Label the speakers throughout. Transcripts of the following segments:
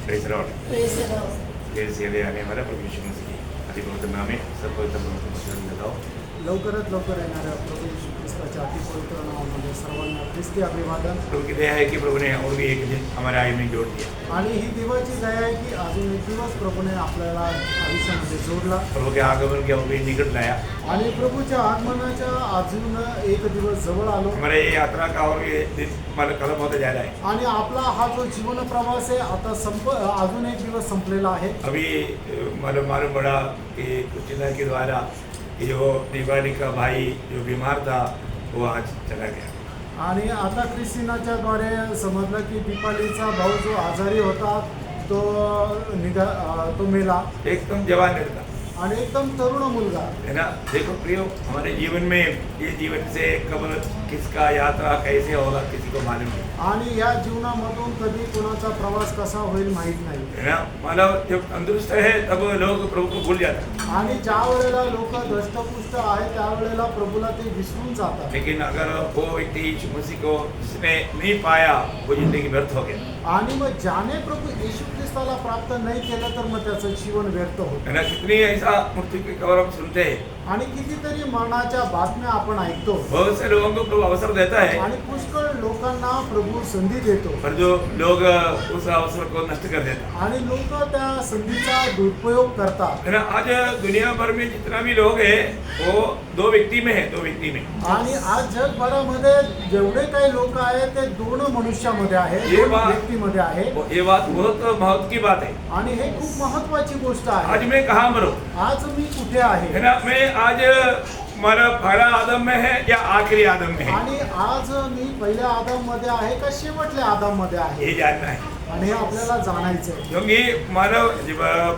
Speaker 1: Praise आने वाला प्रभु यीशु मसीह की अति पवित्र नाम में सब पवित्र नाम को लगाओ।
Speaker 2: लवकरात लवकर येणाऱ्या प्रभू येशू ख्रिस्ताच्या अतिपवित्र नावामध्ये सर्वांना ख्रिस्ती अभिवादन।
Speaker 1: प्रभु की दया है कि प्रभु ने और भी एक दिन हमारे आयु में जोड़ दिया।
Speaker 2: आणि ही देवाची दया आहे की अजून एक दिवस प्रभूने आपल्याला आयुष्यामध्ये जोडला।
Speaker 1: प्रभु के आगमन के भी निकट लाया
Speaker 2: आणि प्रभूच्या आगमनाच्या अजून एक दिवस जवळ आलो।
Speaker 1: हमारे ये यात्रा का और ये दिन हमारा खत्म होता जा रहा है।
Speaker 2: आणि आपला हा जो जीवन प्रवास आहे आता अजून एक दिवस संपलेला आहे।
Speaker 1: अभी मालूम पड़ा कि कुछ दिनों के द्वारा जो दीवाली का भाई जो बीमार था वो आज चला गया।
Speaker 2: आणि आता ख्रिस्तीनाच्या द्वारे समजलं की दीपालीचा भाऊ जो आजारी होता तो मेला।
Speaker 1: एकदम जवान लड़का
Speaker 2: आणि एकदम तरुण मुलगा
Speaker 1: है ना। देखो प्रियो, हमारे जीवन में ये जीवन से कब किसका यात्रा कैसे होगा किसी को मालूम नहीं
Speaker 2: आणि या जीवनामधून कधी कोणाचा प्रवास कसा होईल माहित नाही
Speaker 1: है ना। मतलब जब तंदुरुस्त है तब लोग प्रभु को भूल जाते हैं,
Speaker 2: आणि ज्या वेळेला लोक दष्टपुष्ट आहे त्यावेळेला प्रभूला ते विसरून जातात।
Speaker 1: लेकिन अगर वो व्यक्ति यीशु मसीह को जिसने नहीं पाया वो जिंदगी व्यर्थ हो गया
Speaker 2: आणि मग ज्याने प्रभू येशू ख्रिस्ताला प्राप्त नाही केलं तर मग त्याचं जीवन व्यर्थ होतं
Speaker 1: है ना। कितनी ऐसा मृत्यु की खबर हम सुनते हैं,
Speaker 2: आणि कितीतरी मरणाच्या बातम्या आपण ऐकतो।
Speaker 1: बहुत से लोगों को प्रभु अवसर देता है
Speaker 2: आणि पुष्कळ लोकांना प्रभू संधी देतो,
Speaker 1: पर जो लोग उस अवसर को नष्ट कर देता
Speaker 2: आणि लोक त्या संधीचा दुरुपयोग करतात।
Speaker 1: है ना। आज दुनिया भर में जितना भी लोग है वो दो व्यक्ति में है, दो व्यक्ति में।
Speaker 2: आणि आज जगभरामध्ये जेवढे काही लोक आहेत ते दोन मनुष्यामध्ये आहे,
Speaker 1: ये
Speaker 2: दोन
Speaker 1: बात-
Speaker 2: व्यक्तीमध्ये आहे।
Speaker 1: ये बात बहुत महत्व की बात है।
Speaker 2: आणि हे खूप महत्वाची गोष्ट आहे।
Speaker 1: आज मैं कहाँ मरूं,
Speaker 2: आज मी कुठे आहे
Speaker 1: है ना। मैं आज हमारा पहला आदम में है या आखिरी आदम में है,
Speaker 2: आणि आज मी पहिल्या आदम मध्ये आहे का शेवटल्या आदम मध्ये आहे,
Speaker 1: ये जानना है।
Speaker 2: आणि हे आपल्याला जाणायचं आहे।
Speaker 1: क्योंकि मानव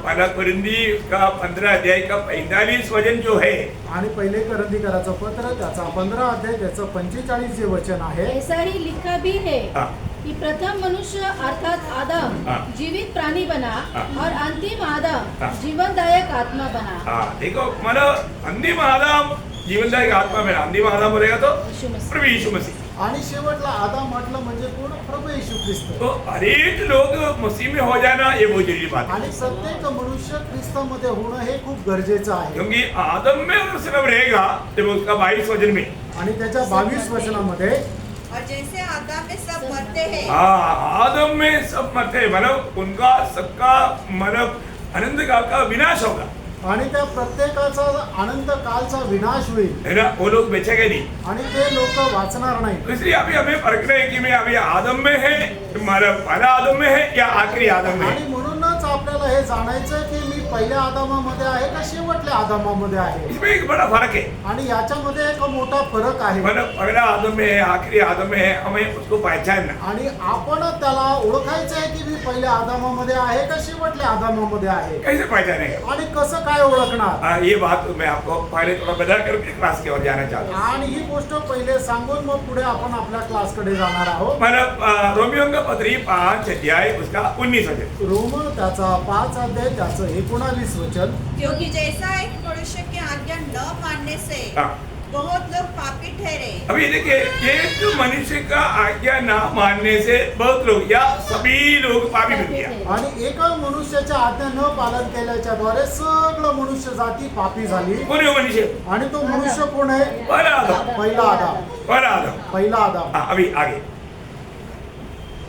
Speaker 1: पहला कुरिन्दी का 15 अध्याय का 45 वचन जो है,
Speaker 2: आणि पहिले करंदीकराचं पत्र त्याचा 15 अध्याय त्याचं 45 जे वचन आहे,
Speaker 3: ऐसा ही लिखा भी है
Speaker 1: हाँ,
Speaker 3: कि प्रथम मनुष्य अर्थात आदम
Speaker 1: हाँ।
Speaker 3: जीवित प्राणी बना
Speaker 1: हाँ।
Speaker 3: और अंतिम आदम
Speaker 1: हाँ।
Speaker 3: जीवनदायक आत्मा बना।
Speaker 1: हाँ, देखो मानव अंतिम आदम जीवनदायक आत्मा में, अंतिम आदम बोलेगा तो
Speaker 3: यीशु मसीह।
Speaker 1: प्रभु यीशु मसीह।
Speaker 2: आणि शेवटला आदम म्हटलं म्हणजे कोण? प्रभू येशू ख्रिस्त।
Speaker 1: तो हर एक लोग मसीह में हो जाना ये बहुत जरूरी बात है,
Speaker 2: आणि प्रत्येक मनुष्य ख्रिस्तामध्ये होणं हे खूप गरजेचं आहे।
Speaker 1: क्योंकि आदम में अगर सिर्फ रहेगा तो उसका 22 वचन में,
Speaker 2: आणि त्याच्या 22 वचनामध्ये
Speaker 4: और जैसे आदम में सब मरते हैं,
Speaker 1: हाँ, आदम में सब मरते हैं, मतलब उनका सबका मतलब अनंत काल का विनाश होगा,
Speaker 2: आणि त्या प्रत्येकाचा अनंत कालचा विनाश होईल,
Speaker 1: है ना। वो लोग बेचेंगे नहीं।
Speaker 2: आणि ते लोक वाचणार नाही।
Speaker 1: तो इसलिए अभी हमें परखना है कि मैं अभी आदम में है, हमारा पहला आदम में है या आखिरी आदम में है।
Speaker 2: आणि म्हणूनच आपल्याला हे जाणायचं की मी पहिल्या आदमामध्ये आहे का शेवटल्या आदमामध्ये आहे।
Speaker 1: इसमें एक बड़ा फर्क है,
Speaker 2: आणि याच्यामध्ये एक मोठा फरक आहे।
Speaker 1: मतलब पहला आदम में है आखिरी आदम में है, हमें उसको पहचानना।
Speaker 2: आणि आपण त्याला ओळखायचं आहे की मी पहिल्या आदमामध्ये आहे का शेवटल्या आदमामध्ये आहे,
Speaker 1: कैसे पहचानेगा?
Speaker 2: आणि कसं काय ओळखणार।
Speaker 1: ये बात मैं आपको पहले थोड़ा बता करके क्लास की ओर जाना चाहता हूँ।
Speaker 2: आणि ही गोष्ट पहिले सांगून मग पुढे आपण आपल्या क्लासकडे जाणार आहोत।
Speaker 1: मतलब रोमियो का पत्री 5 अध्याय उसका 19 वचन।
Speaker 2: रोम त्याचा 5 अध्याय त्याचं 19 वचन।
Speaker 4: क्योंकि जैसा एक मनुष्य की आज्ञा न मानने से
Speaker 1: हाँ,
Speaker 4: बहुत लोग पापी ठहरे,
Speaker 1: अभी देखिए एक मनुष्य का आज्ञा ना मानने से बहुत लोग या सभी लोग पापी बन गया।
Speaker 2: आणि एका मनुष्याच्या आज्ञा न पालन केल्याच्या द्वारे सगळं मनुष्य जाती पापी झाली।
Speaker 1: कौन है वो मनुष्य?
Speaker 2: आणि तो मनुष्य कोण आहे?
Speaker 1: पहला आदम,
Speaker 2: पहिला आदम।
Speaker 1: पहला आदम।
Speaker 2: पहिला आदम।
Speaker 1: हाँ, अभी आगे।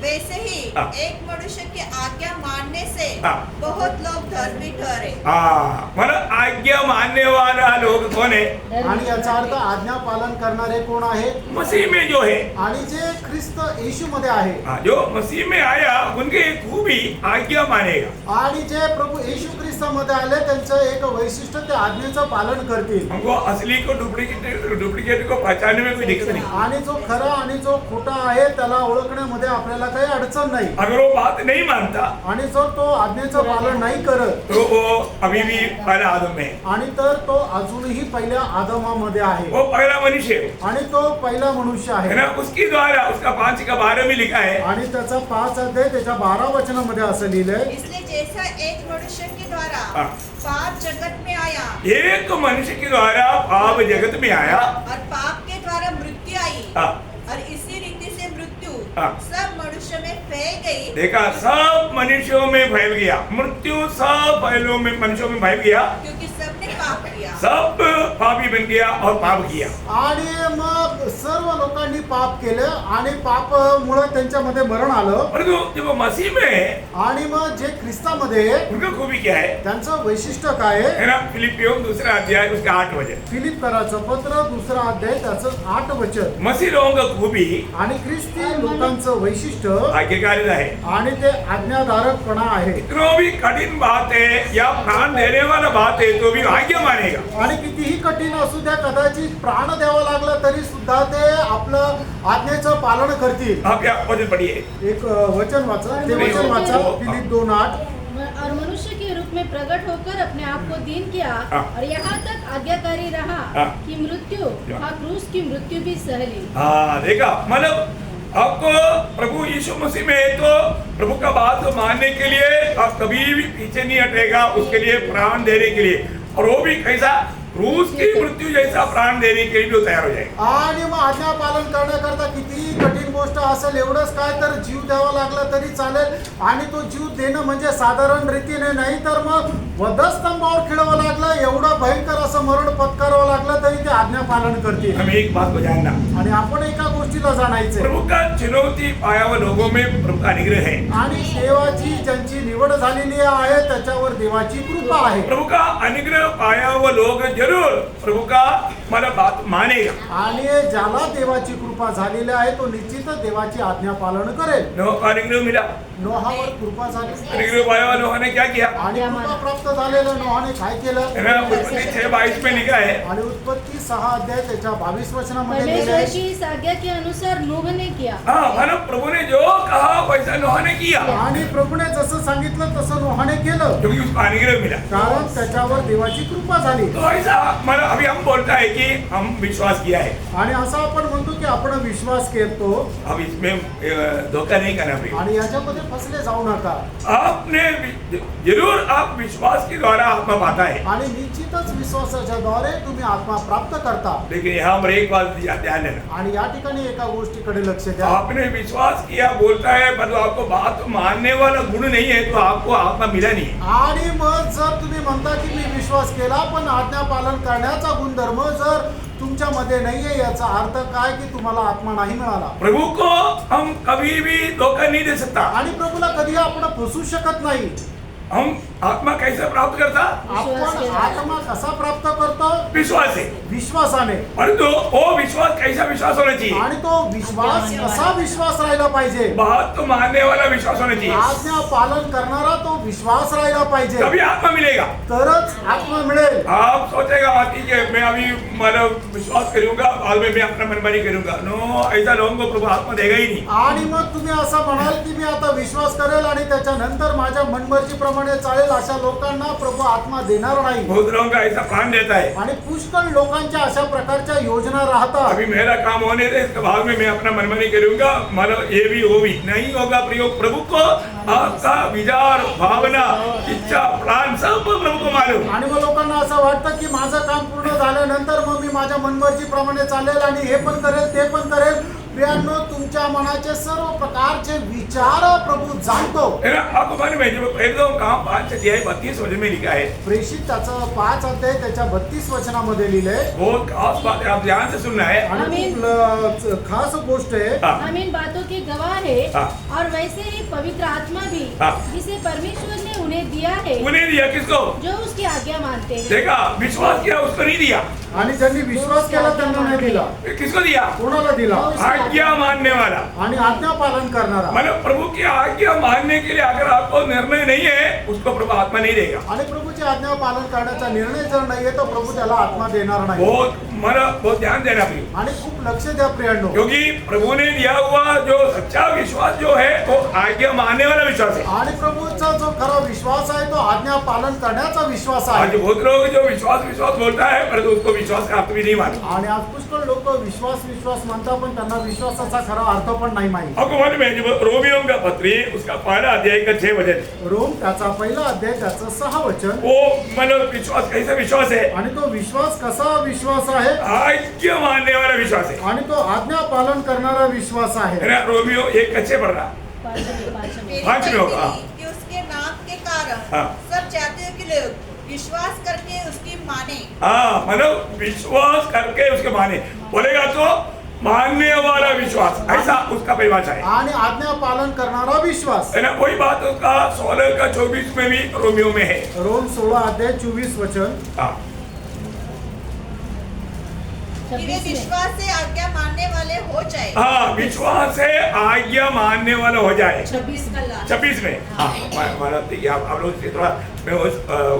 Speaker 4: वैसे ही
Speaker 1: हाँ।
Speaker 4: एक मनुष्य की आज्ञा मानने से
Speaker 1: हाँ।
Speaker 4: बहुत लोग धर्मी ठहरे।
Speaker 1: हाँ, मतलब आज्ञा मानने वाला लोग कौन है?
Speaker 2: आणि याचा अर्थ आज्ञा पालन करणारे कोण आहेत?
Speaker 1: मसीह में जो है।
Speaker 2: आणि जे ख्रिस्त येशू मध्ये आहे,
Speaker 1: हाँ, जो मसीह में आया उनके खूबी आज्ञा मानेगा।
Speaker 2: आणि जे प्रभु येशू ख्रिस्तामध्ये आले त्यांचं एक वैशिष्ट्य ते आज्ञेचं पालन करतील।
Speaker 1: हमको असली को डुप्लीकेट को पहचानने में कोई दिक्कत नहीं।
Speaker 2: आणि जो खरा आणि जो खोटा आहे त्याला ओळखण्यामध्ये आपल्याला काही अडचण नाही।
Speaker 1: अगर वो बात नहीं मानता
Speaker 2: आणि जर तो आज्ञेचं पालन नाही करत
Speaker 1: तो वो अभी भी पहला आदम में है,
Speaker 2: आणि तर तो अजूनही पहिल्या आदमामध्ये आहे,
Speaker 1: वो पहला मनुष्य है,
Speaker 2: आणि तो पहिला मनुष्य
Speaker 1: है
Speaker 2: आहे।
Speaker 1: ना। उसके द्वारा उसका 5 का 12 में लिखा है,
Speaker 2: आणि त्याचा 5 अध्याय त्याच्या 12 वचनामध्ये असं लिहिलंय,
Speaker 4: इसलिए जैसा एक मनुष्य के द्वारा
Speaker 1: हाँ।
Speaker 4: पाप जगत में आया
Speaker 1: एक मनुष्य के द्वारा पाप जगत में आया,
Speaker 4: और पाप के द्वारा मृत्यु आई,
Speaker 1: हाँ,
Speaker 4: और इसी रीति से मृत्यु
Speaker 1: हाँ।
Speaker 4: सब मनुष्य में फैल गई,
Speaker 1: देखा, सब मनुष्यों में फैल गया, मृत्यु सब फैलों में मनुष्यों में फैल गया,
Speaker 4: क्योंकि सबने पाप किया।
Speaker 1: सब पापी बन गया और पाप किया.
Speaker 2: आणि मग सर्व लोकांनी पाप केलं आणि पापामुळे त्यांच्यामध्ये मरण आलं.
Speaker 1: परंतु जब मसीह में है,
Speaker 2: आणि मग जे ख्रिस्तामध्ये आहे,
Speaker 1: उनका खूबी क्या है?
Speaker 2: त्यांचं वैशिष्ट्य काय आहे?
Speaker 1: है ना, फिलिपियों दूसरा अध्याय उसका 8 वचन.
Speaker 2: फिलिप्पीकराचं पत्र 2 अध्याय त्याचं 8 वचन.
Speaker 1: मसीह लोगों का खूबी
Speaker 2: आणि ख्रिस्ती लोकांचं वैशिष्ट्य
Speaker 1: आज्ञाकारिता है.
Speaker 2: आणि ते आज्ञाधारकपणा आहे.
Speaker 1: इतना भी कठिन बात है या प्राण देने वाला बात है तो भी आज्ञा मानेगा.
Speaker 2: आणि कितीही कठीण असू द्या, कदाचित प्राण द्यावं लागलं तरी सुद्धा ते आपलं आज्ञेचं पालन करतील.
Speaker 1: आप क्या वचन पढ़िए.
Speaker 2: एक वचन वाचा, ते वचन वाचा, फिलिप 2:8.
Speaker 3: और मनुष्य के रूप में प्रकट होकर अपने आप को दीन किया
Speaker 1: हाँ।
Speaker 3: और यहाँ तक आज्ञाकारी रहा
Speaker 1: हाँ।
Speaker 3: कि मृत्यु, हाँ, क्रूस की मृत्यु भी सह ली.
Speaker 1: हाँ, देखा, मतलब आपको प्रभु यीशु मसीह में है तो प्रभु का बात मानने के लिए आप कभी भी पीछे नहीं हटेगा, उसके लिए प्राण देने के लिए, और वो भी कैसा, क्रूस की मृत्यू जैसा प्राण देने के लिए भी वो तैयार हो जाएगा.
Speaker 2: आणि मग आज्ञा पालन करण्याकरता कितीही कठीण गोष्ट असेल, एवढंच काय तर जीव द्यावा लागला तरी चालेल. आणि तो जीव देणं म्हणजे साधारण रीतीने नाही, तर मग वधस्तंभावर खिळावं लागलं, एवढं भयंकर असं मरण पत्करावं लागलं तरी ते आज्ञा पालन करतील.
Speaker 1: हमें एक बात को जानना,
Speaker 2: आणि आपण एका गोष्टीला जाणायचंय,
Speaker 1: प्रभु का चुनौती पाया हुआ लोगों में प्रभु का अनुग्रह है.
Speaker 2: आणि देवाची ज्यांची निवड झालेली आहे त्याच्यावर देवाची कृपा आहे.
Speaker 1: प्रभु का अनुग्रह पाया हुआ लोग जरूर प्रभु का मतलब बात मानेगा.
Speaker 2: आणि ज्याला देवाची कृपा झालेली आहे तो निश्चितच देवाची आज्ञा पालन करेल.
Speaker 1: नोह का अनुग्रह मिला.
Speaker 2: नोहावर कृपा झाली
Speaker 1: अनुग्रह पाया हुआ लोगों ने क्या किया?
Speaker 2: आणि कृपा प्राप्त झालेलं नोहाने काय केलं?
Speaker 1: है ना, उत्पत्ति 6:22 में लिखा है.
Speaker 2: आणि उत्पत्ती 6 अध्याय त्याच्या 22 वचनामध्ये लिहिलं
Speaker 3: परमेश्वर
Speaker 2: आहे.
Speaker 3: की इस आज्ञा के अनुसार नूह ने किया.
Speaker 1: हाँ, मतलब प्रभु ने जो कहा वैसा नोह ने किया,
Speaker 2: आणि प्रभूने जसं सांगितलं तसं नोहाने केलं,
Speaker 1: क्योंकि उसको अनुग्रह मिला.
Speaker 2: कारण त्याच्यावर देवाची कृपा झाली.
Speaker 1: तो ऐसा मतलब अभी हम बोलता है कि हम विश्वास किया है.
Speaker 2: आणि असं आपण म्हणतो की आपण विश्वास करतो,
Speaker 1: अब इसमें धोखा नहीं करना पड़ेगा.
Speaker 2: आणि याच्यामध्ये फसले जाऊ नका.
Speaker 1: आपने जरूर आप विश्वास के द्वारा आत्मा पाता है.
Speaker 2: आणि निश्चितच विश्वासाच्या द्वारे तुम्ही आत्मा प्राप्त करता.
Speaker 1: लेकिन यहाँ पर एक बात ध्यान देना,
Speaker 2: आणि या ठिकाणी एका गोष्टीकडे लक्ष द्या.
Speaker 1: आपने विश्वास किया बोलता है, मतलब आपको बात मानने वाला गुण नहीं है तो आपको आत्मा मिला नहीं है.
Speaker 2: आणि मग जर तुम्ही म्हणता की मी विश्वास केला पण आज्ञा पालन करण्याचा गुणधर्म जर तुमच्यामध्ये नाहीये, याचा अर्थ काय की तुम्हाला आत्मा नाही मिळाला.
Speaker 1: प्रभु को हम कभी भी धोखा नहीं दे सकता.
Speaker 2: आणि प्रभूला कधी आपण फसू शकत नाही.
Speaker 1: हम आत्मा कैसे प्राप्त करता?
Speaker 2: आपण आत्मा कसा प्राप्त करतो?
Speaker 1: विश्वास से.
Speaker 2: विश्वासाने.
Speaker 1: परंतु वो विश्वास कैसा विश्वास होना चाहिए?
Speaker 2: आणि तो विश्वास कसा विश्वास राहिला पाहिजे?
Speaker 1: बात तो मानने वाला विश्वास होना चाहिए.
Speaker 2: आज्ञा पालन करणारा तो विश्वास राहिला पाहिजे,
Speaker 1: तभी आत्मा मिलेगा.
Speaker 2: तरच आत्मा मिळेल.
Speaker 1: आप सोचेगा ठीक है मैं अभी मतलब विश्वास करूंगा, बाद में मैं अपना मनमानी करूंगा. नो, ऐसा लोगों को प्रभु आत्मा देगा ही नहीं.
Speaker 2: आणि मग तुम्ही असं म्हणाल की मी आता विश्वास करेल आणि त्याच्यानंतर माझ्या मनमर्जीप्रमाणे चालेल, अशा लोकांना प्रभू आत्मा देणार नाही.
Speaker 1: बहुत लोगों का ऐसा प्लान देता है,
Speaker 2: आणि पुष्कळ लोकांच्या अशा प्रकारच्या योजना राहतात.
Speaker 1: अभी मेरा काम होने दे, इसके बाद में मैं अपना मनमानी करूंगा, मतलब ये भी वो भी नहीं होगा. प्रभु को आपका विचार, भावना, इच्छा, प्लान सब प्रभु को मालूम.
Speaker 2: आणि मग लोकांना असं वाटतं की माझं काम पूर्ण झाल्यानंतर मग मी माझ्या मनमर्जीप्रमाणे चालेल आणि हे पण करेल ते पण करेल. प्रियांनो, तुमच्या मनाचे सर्व प्रकारचे विचार प्रभू जाणतो.
Speaker 1: है ना, आपको मालूम है जब एकदम काम 5 अध्याय 32 वचन में लिखा है,
Speaker 2: प्रेषित त्याचं 5 अध्याय त्याच्या 32 वचनामध्ये लिहिलंय.
Speaker 1: बहुत खास बात है, आप ध्यान से सुनना है.
Speaker 2: आणि खूप खास गोष्ट आहे.
Speaker 1: हाँ,
Speaker 3: हम इन बातों के गवाह है.
Speaker 1: हाँ.
Speaker 3: और वैसे ही पवित्र आत्मा भी,
Speaker 1: हाँ.
Speaker 3: जिसे परमेश्वर ने उन्हें दिया है,
Speaker 1: उन्हें दिया किसको?
Speaker 3: जो उसकी आज्ञा मानते हैं.
Speaker 1: देखा, विश्वास किया उसको नहीं दिया.
Speaker 2: आणि ज्यांनी विश्वास केला त्यांना नाही दिला.
Speaker 1: किसको दिया?
Speaker 2: कोणाला दिला?
Speaker 1: आज्ञा मानने वाला.
Speaker 2: आणि आज्ञा पालन करणारा.
Speaker 1: मतलब प्रभु की आज्ञा मानने के लिए अगर आपको निर्णय नहीं है, उसको प्रभु आत्मा नहीं देगा.
Speaker 2: आणि प्रभूची आज्ञा पालन करण्याचा निर्णय जर नाहीये तर प्रभू त्याला आत्मा देणार नाही.
Speaker 1: बहुत ध्यान देना प्रिय,
Speaker 2: आणि खूप लक्ष द्या प्रियांनो,
Speaker 1: क्योंकि प्रभु ने दिया हुआ जो सच्चा विश्वास जो है वो आज्ञा मानने वाला विश्वास है.
Speaker 2: आणि प्रभूचा जो खरा विश्वास आहे तो आज्ञा पालन करण्याचा विश्वास
Speaker 1: आज
Speaker 2: आहे.
Speaker 1: बहुत लोग जो विश्वास बोलता है परंतु उसको विश्वास का अर्थ भी नहीं मालूम.
Speaker 2: आणि आज पुष्कळ लोक विश्वास म्हणतात पण त्यांना विश्वासाचा खरा अर्थ पण नाही माहिती.
Speaker 1: आपको मालूम है जब रोमियों का पत्री उसका पहला अध्याय का 6 वचन,
Speaker 2: रोम त्याचा पहिला अध्याय त्याचं 6 वचन.
Speaker 1: वो मतलब विश्वास कैसा विश्वास है?
Speaker 2: आणि तो विश्वास कसा विश्वास आहे
Speaker 1: आज्ञा मानने वाला विश्वास है
Speaker 2: आणि तो आज्ञा पालन करणारा विश्वास आहे.
Speaker 1: है ना? रोमियो 1 अच्छे पढ़ रहा.
Speaker 4: मेरी
Speaker 1: पांच में होगा.
Speaker 4: कहती कि उसके नाम के कारण
Speaker 1: हाँ.
Speaker 4: सब जातियों के लोग विश्वास करके उसकी माने.
Speaker 1: हाँ, मतलब विश्वास करके उसके माने. बोलेगा तो मानने वाला विश्वास, ऐसा उसका परिभाषा है.
Speaker 2: आणि आज्ञा पालन करणारा विश्वास.
Speaker 1: है ना? वही बात उसका 16 का 24 में भी रोमियो में है.
Speaker 2: रोम 16 अध्याय 24 वचन.
Speaker 1: हाँ.
Speaker 4: कि वे विश्वास से आज्ञा मानने वाले हो जाए.
Speaker 1: हाँ, विश्वास है आज्ञा मानने वाला हो जाए. 26 में. हाँ, मतलब देखिए आप लोग से थोड़ा मैं उस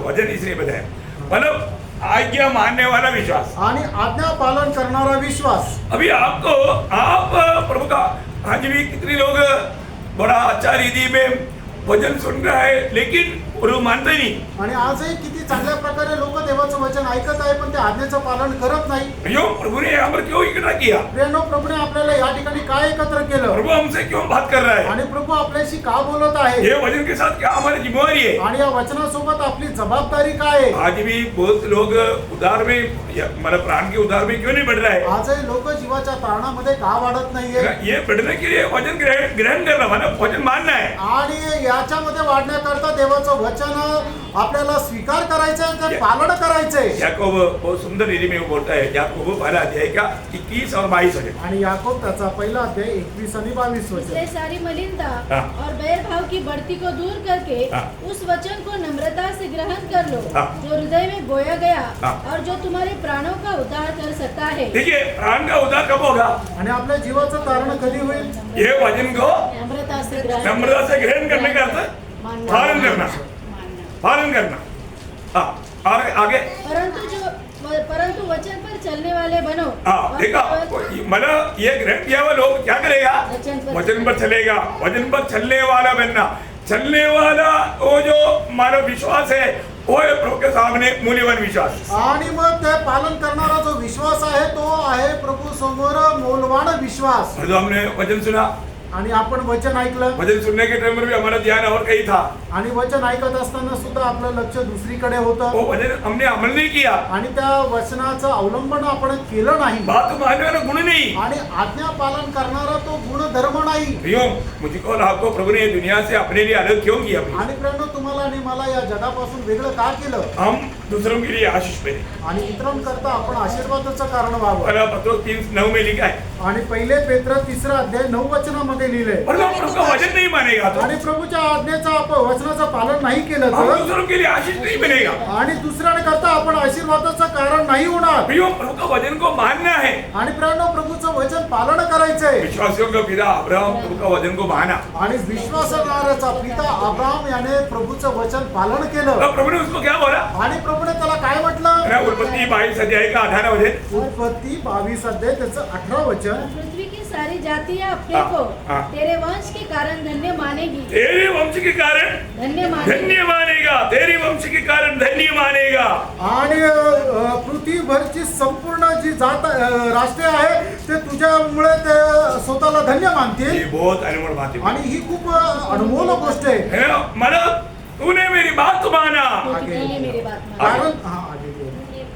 Speaker 1: वजन इसलिए बताया, मतलब आज्ञा मानने वाला विश्वास.
Speaker 2: आणि आज्ञा पालन करणारा विश्वास.
Speaker 1: अभी आपको आप प्रभु का आज भी कितने लोग बड़ा अच्छा रीति में वचन सुन रहा है लेकिन प्रभु मानते नहीं.
Speaker 2: आणि आजही किती चांगल्या प्रकारे लोक देवाचं वचन ऐकत आहे पण ते आज्ञेचं पालन करत नाही.
Speaker 1: क्यों प्रभु ने यहाँ पर क्यों इकट्ठा किया?
Speaker 2: प्रियनो, प्रभूने आपल्याला या ठिकाणी काय एकत्र केलं
Speaker 1: प्रभु हमसे क्यों बात कर रहा है?
Speaker 2: आणि प्रभू आपल्याशी का बोलत आहे
Speaker 1: ये वचन के साथ क्या हमारी जिम्मेवारी है?
Speaker 2: आणि या वचनासोबत आपली जबाबदारी काय आहे.
Speaker 1: आज भी बहुत लोग उधार में मतलब प्राण के उधार में क्यों नहीं बढ़ रहा है?
Speaker 2: आजही लोक जीवाच्या तारणामध्ये का वाढत नाहीये.
Speaker 1: ये बढ़ने के लिए वचन ग्रहण करना, मतलब वचन मानना है.
Speaker 2: आणि याच्यामध्ये वाढण्याकरता देवाचं वचन आपल्याला स्वीकार करायचं आहे, ते पालन करायचंय.
Speaker 1: याकोब बहुत सुंदर रीति में वो बोलता है. याकोब पहला अध्याय का 21 और 22 वचन.
Speaker 2: आणि याकोब त्याचा पहिला अध्याय 21 आणि 22
Speaker 3: इसलिए
Speaker 2: वचन.
Speaker 3: सारी मलिनता
Speaker 1: हाँ.
Speaker 3: और बैरभाव की बढ़ती को दूर करके
Speaker 1: हाँ.
Speaker 3: उस वचन को नम्रता से ग्रहण कर लो
Speaker 1: हाँ.
Speaker 3: जो हृदय में बोया गया
Speaker 1: हाँ.
Speaker 3: और जो तुम्हारे प्राणों का उद्धार कर सकता है.
Speaker 1: देखिए प्राण का उद्धार कब होगा?
Speaker 2: आणि आपल्या जीवाचं तारण कधी होईल.
Speaker 1: ये वचन को
Speaker 3: नम्रता से ग्रहण
Speaker 1: नम्रता से ग्रहण करने का अर्थ पालन करना, पालन करना. हाँ, और आगे
Speaker 3: परंतु वचन पर चलने वाले बनो.
Speaker 1: हाँ
Speaker 3: और
Speaker 1: देखा,
Speaker 3: केवल
Speaker 1: मतलब ये ग्रहण किया हुआ लोग क्या करेगा? वचन पर चलेगा, वचन पर चलने वाला बनना. चलने वाला वो जो मानव विश्वास है वो है प्रभु के सामने मूल्यवान विश्वास.
Speaker 2: आणि मग ते पालन करणारा जो विश्वास आहे तो आहे प्रभू समोर मौल्यवान विश्वास.
Speaker 1: और जो हमने वचन सुना,
Speaker 2: आणि आपण वचन ऐकलं
Speaker 1: वचन सुनने के टाइम पर भी हमारा ध्यान और कहीं था.
Speaker 2: आणि वचन ऐकत असताना सुद्धा आपलं लक्ष दुसरीकडे
Speaker 1: वो
Speaker 2: होतं
Speaker 1: वचन हमने अमल नहीं किया.
Speaker 2: आणि त्या वचनाचं अवलंबन आपण केलं नाही.
Speaker 1: बात मानने वाला गुण नहीं.
Speaker 2: आणि आज्ञा पालन करणारा तो गुणधर्म नाही.
Speaker 1: प्रियो, मुझको और आपको प्रभु ने दुनिया से अपने लिए अलग क्यों किया?
Speaker 2: आणि प्रेरणा तुम्हाला आणि मला या जगापासून वेगळं का केलं.
Speaker 1: हम दूसरों के लिए आशीष बने.
Speaker 2: आणि इतरांकरता आपण आशीर्वादाचं कारण व्हावं.
Speaker 1: पहला पत्रोस 3:9 में लिखा है.
Speaker 2: आणि पहिले पेत्र 3 अध्याय 9 वचनामध्ये लिहिलंय.
Speaker 1: पर जो प्रभु का वचन नहीं मानेगा तो
Speaker 2: आणि प्रभूच्या आज्ञेचा वचनाचं पालन नाही केलं
Speaker 1: हम
Speaker 2: तर
Speaker 1: दूसरों के लिए आशीष नहीं बनेगा.
Speaker 2: आणि दुसऱ्यांकरता आपण आशीर्वादाचं कारण नाही होणार.
Speaker 1: प्रियो, प्रभु का वचन को मानना है.
Speaker 2: आणि प्रेरणा प्रभूचं वचन पालन करायचंय.
Speaker 1: विश्वासियों का पिता अब्राहम प्रभु का वचन को माना.
Speaker 2: आणि विश्वासणाऱ्याचा पिता अब्राहम याने प्रभूचं वचन पालन केलं.
Speaker 1: तो प्रभु ने उसको क्या बोला?
Speaker 2: आणि प्रभूने त्याला काय म्हटलं.
Speaker 1: उत्पत्ति 22 अध्याय का 18 वचन.
Speaker 2: उत्पत्ती 22 अध्याय त्याचं 18 वचन.
Speaker 3: पृथ्वी की सारी जातियां अपने
Speaker 1: हाँ,
Speaker 3: को
Speaker 1: हाँ.
Speaker 3: तेरे वंश के कारण धन्य मानेगी.
Speaker 1: तेरे वंश के कारण
Speaker 3: धन्य मानेगी.
Speaker 1: धन्य मानेगा. तेरे वंश के कारण धन्य मानेगा.
Speaker 2: आणि पृथ्वीभरची संपूर्ण जी जात राष्ट्रे आहे ते तुझ्यामुळे ते स्वतःला धन्य
Speaker 1: ये
Speaker 2: मानतील.
Speaker 1: बहुत अनमोल बात है.
Speaker 2: आणि ही खूप अनमोल गोष्ट आहे.
Speaker 1: है ना? मतलब तूने मेरी बात माना.
Speaker 3: क्योंकि तूने मेरी बात मानी.
Speaker 2: कारण आगे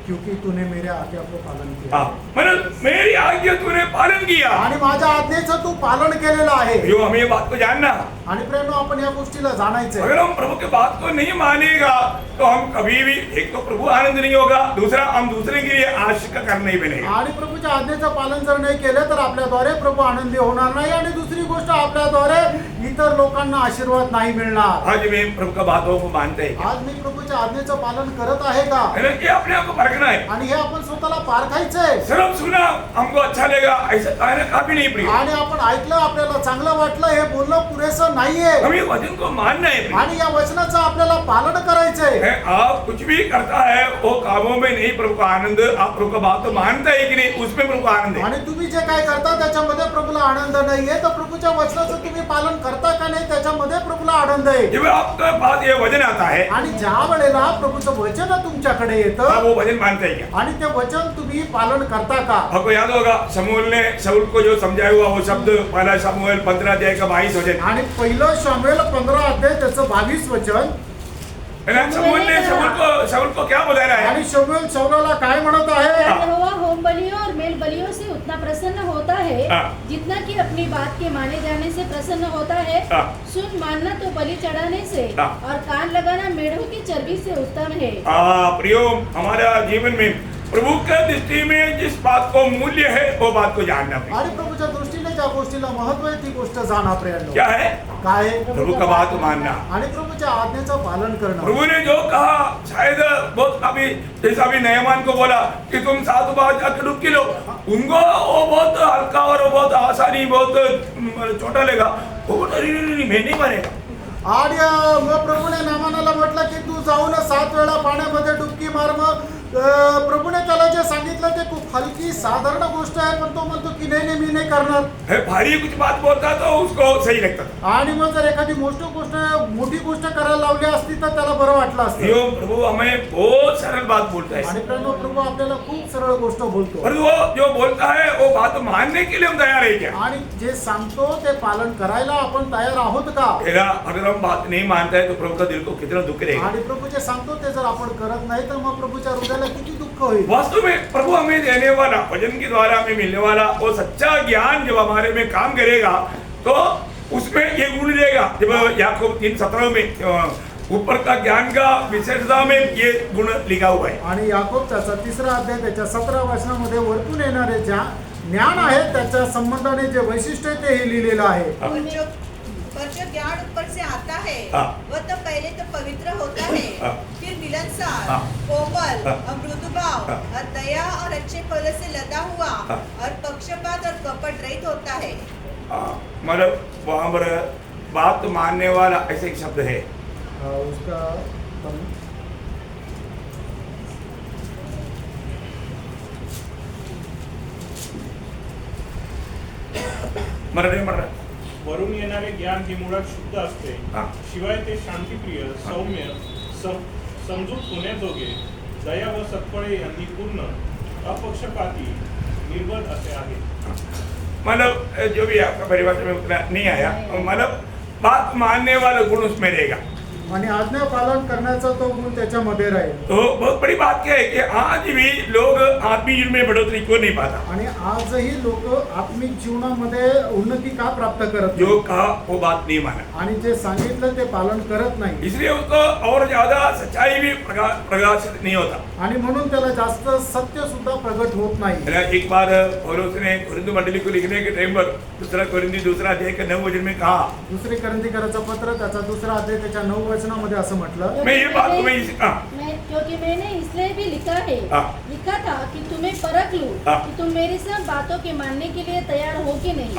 Speaker 2: क्योंकि तूने मेरे आज्ञा को पालन किया.
Speaker 1: हाँ, मतलब मेरी आज्ञा तूने पालन किया.
Speaker 2: आणि माझ्या आज्ञेचं तू पालन केलेलं आहे.
Speaker 1: यो हमें ये बात को जानना.
Speaker 2: आणि प्रेरणा आपण या गोष्टीला जाणायचंय.
Speaker 1: अगर हम प्रभु के बात को नहीं मानेगा तो हम कभी भी, एक तो प्रभु आनंद नहीं होगा, दूसरा हम दूसरे के लिए आशिक का कारण नहीं बनेगा.
Speaker 2: आणि प्रभूच्या आज्ञेचं पालन जर नाही केलं तर आपल्याद्वारे प्रभू आनंदी होणार नाही. आणि दुसरी गोष्ट आपल्याद्वारे इतर लोकांना आशीर्वाद नाही मिळणार.
Speaker 1: आज मैं प्रभु का बातों को मानते हैं.
Speaker 2: आज मी प्रभूच्या आज्ञेचं पालन करत आहे का.
Speaker 1: है ना? कि अपने आप को परखना है.
Speaker 2: आणि हे आपण स्वतःला पारखायचंय.
Speaker 1: सिर्फ सुना हमको अच्छा लगा ऐसा कहना काफी नहीं प्रिय.
Speaker 2: आणि आपण ऐकलं आपल्याला चांगलं वाटलं हे बोलणं पुरेसं नाहीये.
Speaker 1: हमें वचन को मानना है प्रिय.
Speaker 2: आणि या वचनाचं आपल्याला पालन करायचंय.
Speaker 1: है, आप कुछ भी करता है वो कामों में नहीं प्रभु का आनंद. आप प्रभु का बात तो मानता है कि नहीं, उसमें प्रभु का आनंद है.
Speaker 2: आणि तुम्ही जे काय करता त्याच्यामध्ये प्रभूला आनंद नाहीये तर प्रभूच्या वचनाचं तुम्ही पालन करता का नाही त्याच्यामध्ये प्रभूला आनंद आहे.
Speaker 1: जब आपके पास ये वचन आता है,
Speaker 2: आणि ज्या वेळेला प्रभूचं वचन तुमच्याकडे
Speaker 1: आप
Speaker 2: येतं
Speaker 1: वो वचन मानते हैं क्या?
Speaker 2: आणि ते वचन तुम्ही पालन करता का.
Speaker 1: आपको याद होगा शमूएल ने शाऊल को जो समझाया हुआ वो शब्द, पहला शमूएल 15 अध्याय का 22 वचन.
Speaker 2: आणि पहिलं शमूएल 15 अध्याय त्याचं 22 वचन.
Speaker 1: शमूएल ने शाऊल को क्या बुला रहा है?
Speaker 2: आणि शमूएल शाऊलाला काय म्हणत आहे.
Speaker 3: यहोवा होम बलियों और मेल बलियों से उतना प्रसन्न होता है
Speaker 1: हाँ।
Speaker 3: जितना कि अपनी बात के माने जाने से प्रसन्न होता है।
Speaker 1: हाँ।
Speaker 3: सुन मानना तो बलि चढ़ाने से
Speaker 1: हाँ।
Speaker 3: और कान लगाना मेढ़ों की चर्बी से उत्तम है।
Speaker 1: प्रियो, हमारा जीवन में प्रभू के दृष्टि में जिस बात को मूल्य है वो बात को जानना पड़ेगा।
Speaker 2: आणि प्रभूच्या दृष्टीने ज्या गोष्टीला महत्व आहे ती गोष्ट जाणा प्रियांनो.
Speaker 1: क्या है?
Speaker 2: काय?
Speaker 1: प्रभु का बात मानना।
Speaker 2: आणि प्रभूच्या आज्ञेचं पालन करणं.
Speaker 1: प्रभु ने जो कहा, शायद बहुत अभी जैसा अभी नयमान को बोला कि तुम 7 बार जाकर डुबकी लो, उनको वो बहुत हल्का और बहुत आसानी, बहुत छोटा लगा। वो बोला नहीं, मैं नहीं मानेगा।
Speaker 2: आणि मग प्रभूने नामानाला म्हटलं की तू जाऊन 7 वेळा पाण्यामध्ये डुबकी मार. मग प्रभूने त्याला जे सांगितलं ते खूप हलकी साधारण गोष्ट आहे, पण तो म्हणतो की नाही मी नाही करणार.
Speaker 1: है भारी कुछ बात बोलता तो उसको सही लगता था।
Speaker 2: आणि मग जर एखादी मोठी गोष्ट करायला लावली असती तर त्याला बरं वाटलं असतं.
Speaker 1: यो प्रभु हमें बहुत सरल बात बोलता है,
Speaker 2: आणि प्रभू आपल्याला खूप सरळ गोष्ट बोलतो.
Speaker 1: पर वो जो बोलता है वो बात मानने के लिए हम तैयार है क्या?
Speaker 2: आणि जे सांगतो ते पालन करायला आपण तयार आहोत का?
Speaker 1: अगर हम बात नहीं मानता है तो प्रभु का दिल को कितना दुख रहेगा।
Speaker 2: आणि प्रभू जे सांगतो ते जर आपण करत नाही तर मग प्रभूच्या हृदयाला किती दुःख होईल.
Speaker 1: वास्तव में प्रभु हमें देने वाला, वचन के द्वारा हमें मिलने वाला वो सच्चा ज्ञान जब हमारे में काम करेगा तो उसमें ये गुण देगा। जब याकूब 3:17 में ऊपर का ज्ञान का विशेषता में ये गुण लिखा हुआ है।
Speaker 2: आणि याकोब त्याचा 3रा अध्याय त्याच्या 17 वचनामध्ये वरतून येणारे ज्ञान आहे त्याच्या संबंधाने जे वैशिष्ट्य आहे ते लिहिलेलं आहे.
Speaker 4: पर जो ज्ञान ऊपर से आता है
Speaker 1: हाँ।
Speaker 4: वह तो पहले तो पवित्र होता है,
Speaker 1: हाँ।
Speaker 4: फिर मिलनसार,
Speaker 1: हाँ।
Speaker 4: कोमल
Speaker 1: हाँ।
Speaker 4: और मृदु भाव
Speaker 1: हाँ।
Speaker 4: और दया और अच्छे फलों से लदा हुआ
Speaker 1: हाँ।
Speaker 4: और पक्षपात और कपट रहित होता है।
Speaker 1: मतलब वहां पर बात मानने वाला ऐसे एक शब्द है।
Speaker 2: उसका
Speaker 1: मरण
Speaker 5: वरून येणारे ज्ञान हे मुळात शुद्ध असते,
Speaker 1: हा.
Speaker 5: शिवाय ते शांतिप्रिय, सौम्य, समजूत होण्याजोगे, दया व सत्फळे यांनी पूर्ण, अपक्षपाती, निर्बल असे आहे.
Speaker 1: मतलब जो भी आपका परिभाषा में उतना नहीं आया, मतलब बात मानने वाला गुण उसमें रहेगा।
Speaker 2: आणि आज्ञा पालन करण्याचा तो गुण त्याच्यामध्ये राहील.
Speaker 1: तो बहुत बड़ी बात क्या है कि आज भी लोग आत्मीय जीवन में बढ़ोतरी क्यों नहीं पाता?
Speaker 2: आणि आजही लोक आत्मिक जीवनामध्ये उन्नती का प्राप्त करत
Speaker 1: जो
Speaker 2: नाही?
Speaker 1: कहा वो बात नहीं माना,
Speaker 2: आणि जे सांगितलं ते पालन करत नाही.
Speaker 1: इसलिए उसको और ज्यादा सच्चाई भी प्रकाशित नहीं होता।
Speaker 2: आणि म्हणून त्याला जास्त सत्य सुद्धा प्रगट होत नाही.
Speaker 1: एक बार पौलुस ने कोरिन्थ मंडली को लिखने के टाइम पर 2 कोरिन्थी 2 अध्याय के 9 वचन में कहा,
Speaker 2: दुसरे कोरिन्थीकराचं पत्र त्याचा 2रा अध्याय त्याच्या 9 वचनामध्ये असं म्हटलं,
Speaker 1: मैं ये बात तुम्हें
Speaker 3: क्योंकि मैंने इसलिए भी लिखा है,
Speaker 1: हाँ।
Speaker 3: लिखा था कि तुम्हें परख लूं
Speaker 1: हाँ।
Speaker 3: कि तुम मेरी सब बातों के मानने के लिए तैयार हो कि नहीं।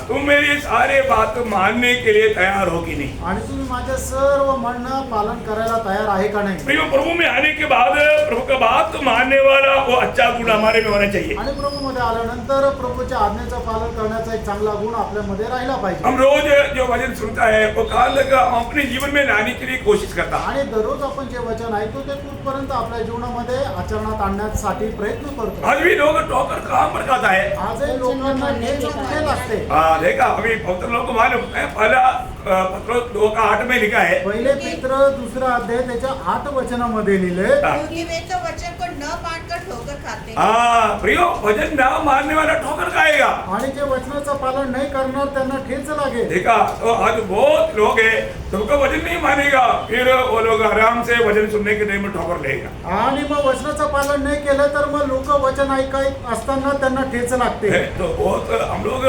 Speaker 1: तुम मेरी सारे बात मानने के लिए तैयार हो कि नहीं।
Speaker 2: आणि तुम्ही माझ्या सर्व म्हणणं पालन करायला तयार आहे का नाही?
Speaker 1: प्रियो, प्रभु में आने के बाद प्रभु का बात मानने वाला वो अच्छा गुण हमारे में होना चाहिए।
Speaker 2: आणि प्रभूमध्ये आल्यानंतर प्रभूच्या आज्ञेचं पालन करण्याचा एक चांगला गुण आपल्यामध्ये राहिला पाहिजे.
Speaker 1: हम रोज जो वचन सुनता है वो काल लगा हम अपने जीवन में लाने के लिए कोशिश करता है।
Speaker 2: आणि दररोज आपण जे वचन ऐकतो ते कुठपर्यंत आपल्या जीवनामध्ये आचरणात आणण्यासाठी प्रयत्न करतो.
Speaker 1: आज भी लोग ठोकर कहाँ पर खाता है?
Speaker 2: आजही लोकांना ठेच कुठे लागते.
Speaker 1: देखा अभी बहुत लोगों को मालूम है, पहला पत्र 2:8 में लिखा है,
Speaker 2: पहिले पेत्र 2रा अध्याय त्याच्या 8 वचनामध्ये लिहिले,
Speaker 4: क्योंकि वे तो वचन को न मानकर ठोकर खाते हैं।
Speaker 1: प्रियो, वचन ना मानने वाला ठोकर खाएगा।
Speaker 2: आणि जे वचनाचं पालन नाही करणार त्यांना ठेच लागेल.
Speaker 1: देखा तो आज बहुत लोग है तुमको वचन नहीं मानेगा, फिर वो लोग आराम से वचन सुनने के टाइम में ठोकर लेगा।
Speaker 2: आणि मग वचनाचं पालन नाही केलं तर मग लोक वचन ऐकत असताना त्यांना ठेच लागते.
Speaker 1: तो बहुत हम लोग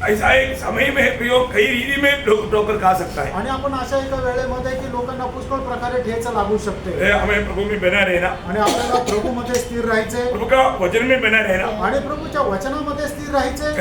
Speaker 1: ऐसा एक समय में प्रियो कई रीति में लोग ठोकर खा सकता है।
Speaker 2: आणि आपण अशा एका वेळेमध्ये की लोकांना पुष्कळ प्रकारे ठेच लागू शकते.
Speaker 1: हमें प्रभु में बना रहना,
Speaker 2: आणि आपल्याला प्रभूमध्ये स्थिर राहायचे,
Speaker 1: प्रभु का वचन में बना रहना,
Speaker 2: आणि प्रभूच्या वचनामध्ये स्थिर राहायचे.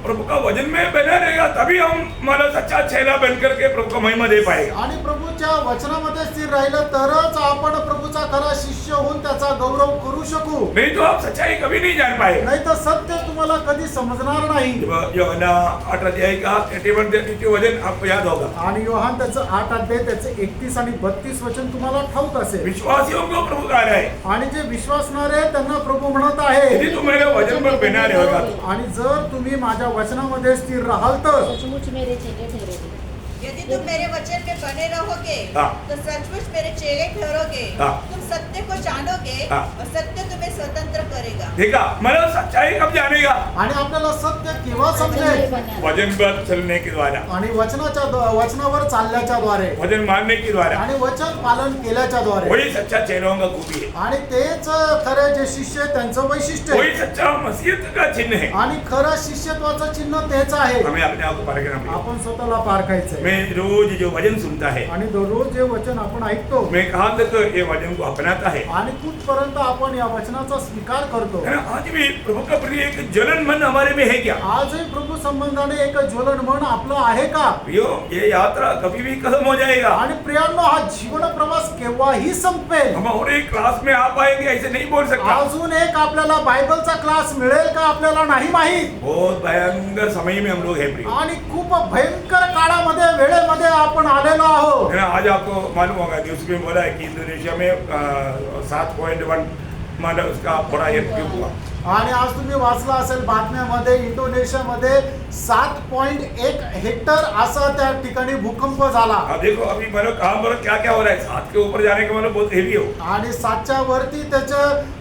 Speaker 1: प्रभु का वचन में बना रहेगा तभी हम मतलब सच्चा चेला बन करके प्रभु को महिमा दे पाएगा।
Speaker 2: आणि प्रभूच्या वचनामध्ये स्थिर राहिलं तरच आपण प्रभूचा खरा शिष्य होऊन त्याचा गौरव करू शकू.
Speaker 1: नहीं तो आप सच्चाई कभी नहीं जान पाएगा।
Speaker 2: नाही तर सत्य तुम्हाला कधी समजणार नाही.
Speaker 1: योहन्ना 8 अध्याय का 31 वचन आपको याद होगा।
Speaker 2: आणि योहान त्याचं 8 अध्याय त्याचे 31 आणि 32 वचन तुम्हाला ठाऊक असेल.
Speaker 1: विश्वासियों को प्रभु कह रहा है,
Speaker 2: आणि जे विश्वासणारे त्यांना प्रभू म्हणत आहे,
Speaker 1: यदि तुम मेरे वचन पर बना रहेगा
Speaker 2: आणि जर तुम्ही माझ्या वचनामध्ये स्थिर राहाल तर
Speaker 3: सचमुच मेरे चेले ठहरोगे।
Speaker 4: यदि तुम मेरे वचन में बने रहोगे
Speaker 1: हाँ।
Speaker 4: तो सचमुच मेरे चेले ठहरोगे
Speaker 1: हाँ।
Speaker 4: तुम सत्य को जानोगे
Speaker 1: हाँ।
Speaker 4: और सत्य तुम्हें स्वतंत्र करेगा।
Speaker 1: देखा मला सच्चाई कब जानेगा?
Speaker 2: आणि आपल्याला सत्य केव्हा समजेल?
Speaker 1: वचन पर चलने के द्वारा,
Speaker 2: आणि वचनावर चालल्याच्या द्वारे
Speaker 1: वचन मानने के द्वारा,
Speaker 2: आणि वचन पालन केल्याच्या द्वारे.
Speaker 1: वही सच्चा चेलों का खूबी है,
Speaker 2: आणि तेच खरे जे शिष्य आहेत त्यांचं वैशिष्ट्य
Speaker 1: वही
Speaker 2: आहे.
Speaker 1: सच्चा मसीहत का चिन्ह है.
Speaker 2: आणि खरं शिष्यत्वाचं चिन्ह तेच आहे.
Speaker 1: हमें अपने आप को परखना पड़ेगा.
Speaker 2: आपण स्वतःला पारखायचंय.
Speaker 1: मैं रोज जो वचन सुनता है,
Speaker 2: आणि दररोज जे वचन आपण ऐकतो
Speaker 1: मैं कहाँ तक ये वचन को अपनाता है.
Speaker 2: आणि कुठपर्यंत आपण या वचनाचा स्वीकार करतो.
Speaker 1: है ना? आज भी प्रभु का प्रति एक जलन मन हमारे में है क्या?
Speaker 2: आजही प्रभु संबंधाने एक ज्वलन मन आपलं आहे का?
Speaker 1: प्रियो, ये यात्रा कभी भी खत्म हो जाएगा.
Speaker 2: आणि प्रियांनो, हा जीवन प्रवास केव्हाही संपेल.
Speaker 1: हम और एक क्लास में आ पाएंगे ऐसे नहीं बोल सकता.
Speaker 2: अजून एक आपल्याला बायबलचा क्लास मिळेल का आपल्याला नाही माहित.
Speaker 1: बहुत भयंकर समय में हम लोग है प्रियो.
Speaker 2: आणि खूप भयंकर काळामध्ये वेळेमध्ये आपण आलेलो आहोत.
Speaker 1: है ना? आज आपको मालूम होगा न्यूज में बोला है कि इंडोनेशिया में 7.1 मतलब उसका बड़ा earthquake हुआ.
Speaker 2: आणि आज तुम्ही वाचला असेल बातम्यामध्ये इंडोनेशियामध्ये 7.1 हेक्टर असा त्या ठिकाणी भूकंप झाला.
Speaker 1: अब देखो अभी मतलब कहाँ पर क्या क्या हो रहा है. 7 के ऊपर जाने का मतलब बहुत हेवी हो.
Speaker 2: आणि 7च्या वरती त्याचं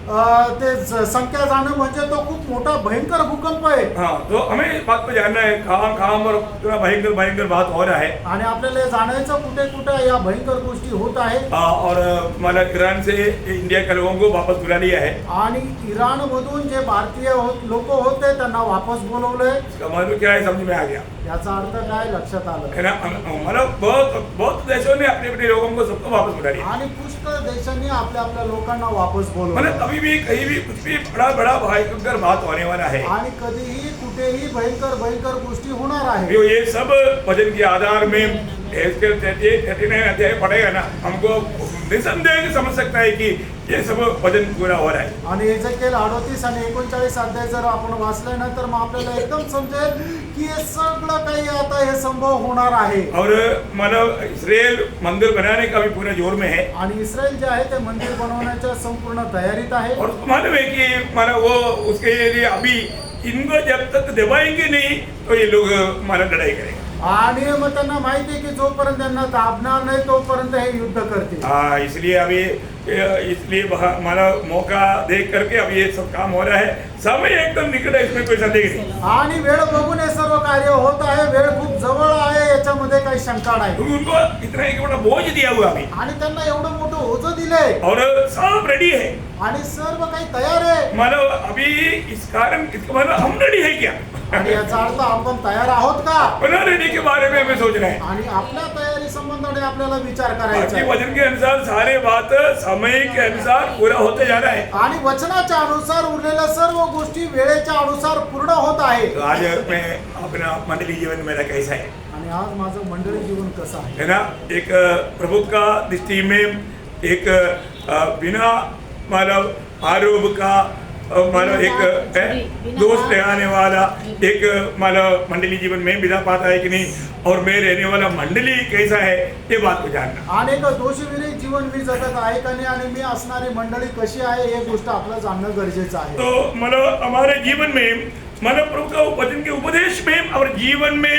Speaker 2: संख्या जाणं म्हणजे तो खूप मोठा भयंकर भूकंप आहे.
Speaker 1: हाँ, तो हमें इस बात को जानना है कहाँ कहाँ पर इतना भयंकर भयंकर बात हो रहा है.
Speaker 2: आणि आपल्याला हे जाणायचं कुठे कुठे या भयंकर गोष्टी होत आहेत.
Speaker 1: और मतलब ईरान से इंडिया के लोगों को वापस बुला लिया है.
Speaker 2: आणि इराण मधून जे भारतीय लोक होते त्यांना वापस बोलवलंय.
Speaker 1: इसका मतलब क्या है समझ में आ गया.
Speaker 2: याचा अर्थ काय लक्षात आलं.
Speaker 1: है ना? मतलब बहुत देशों ने अपने अपने लोगों को सबको वापस बुला लिया.
Speaker 2: आणि पुष्कळ देशांनी आपल्या आपल्या लोकांना वापस
Speaker 1: मतलब
Speaker 2: बोलवलं.
Speaker 1: कभी भी कहीं भी कुछ भी बड़ा बड़ा भयंकर बात होने वाला है.
Speaker 2: आणि कधीही कुठेही भयंकर भयंकर गोष्टी होणार आहे.
Speaker 1: जो ये सब वचन के आधार में 39 अध्याय पढ़ेगा ना, हमको निसंदेह समझ सकता है कि ये सब वचन पूरा हो रहा है.
Speaker 2: आणि एजेकिएल 38 आणि 39 अध्याय जर आपण वाचल्यानंतर मग आपल्याला एकदम समजेल की हे सगळं काही आता हे संभव होणार आहे.
Speaker 1: और मतलब इस्राएल मंदिर बनाने का भी पूरा जोर में है.
Speaker 2: आणि इस्रायल जे आहे ते मंदिर बनवण्याच्या संपूर्ण तयारीत आहे.
Speaker 1: और उसको मालूम है कि मतलब वो उसके लिए अभी इनको जब तक दबाएंगे नहीं तो ये लोग मतलब लड़ाई करेंगे.
Speaker 2: आणि मग त्यांना माहिती आहे की जोपर्यंत त्यांना दाबणार नाही तोपर्यंत हे युद्ध करतील.
Speaker 1: हाँ, इसलिए हमारा मौका देख करके अब ये सब काम हो रहा है. समय एकदम निकट है, इसमें कोई संदेह नहीं.
Speaker 2: आणि वेळ बघून हे सर्व कार्य होत आहे. वेळ खूप जवळ आहे, याच्यामध्ये काही शंका नाही.
Speaker 1: क्योंकि उनको इतना एक बड़ा बोझ दिया हुआ अभी
Speaker 2: आणि त्यांना एवढं मोठं ओझं दिलंय
Speaker 1: और सब रेडी है.
Speaker 2: आणि सर्व काही तयार आहे.
Speaker 1: मतलब अभी इस कारण इसका मतलब हम रेडी है क्या?
Speaker 2: आणि याचा अर्थ आपण तयार आहोत का?
Speaker 1: अपना रेडी के बारे में हमें सोचना है.
Speaker 2: आणि आपल्या तयारी संबंधाने आपल्याला विचार करायचा
Speaker 1: बाकी
Speaker 2: आहे.
Speaker 1: वचन के अनुसार सारे बात समय के अनुसार पूरा होते जा रहा है.
Speaker 2: आणि वचनाच्या अनुसार उरलेल्या सर्व गोष्टी वेळेच्या अनुसार पूर्ण होत आहे.
Speaker 1: तो आज मैं अपना मंडली जीवन मेरा कैसा है
Speaker 2: आणि आज माझं मंडळी जीवन कसं आहे.
Speaker 1: है ना? एक प्रभु का दृष्टि में एक बिना मतलब आरोप का मतलब एक दोष लगाने वाला एक मतलब मंडली जीवन में बिता पाता है कि नहीं, और मैं रहने वाला मंडली कैसा है ये बात को जानना.
Speaker 2: अनेक दोषविरहित जीवन मी जगत आहे का नाही आणि मी असणारी मंडळी कशी आहे हे गोष्ट आपलं जाणणं गरजेचं आहे.
Speaker 1: तो मतलब हमारे जीवन में मतलब प्रभु का वचन के उपदेश में और जीवन में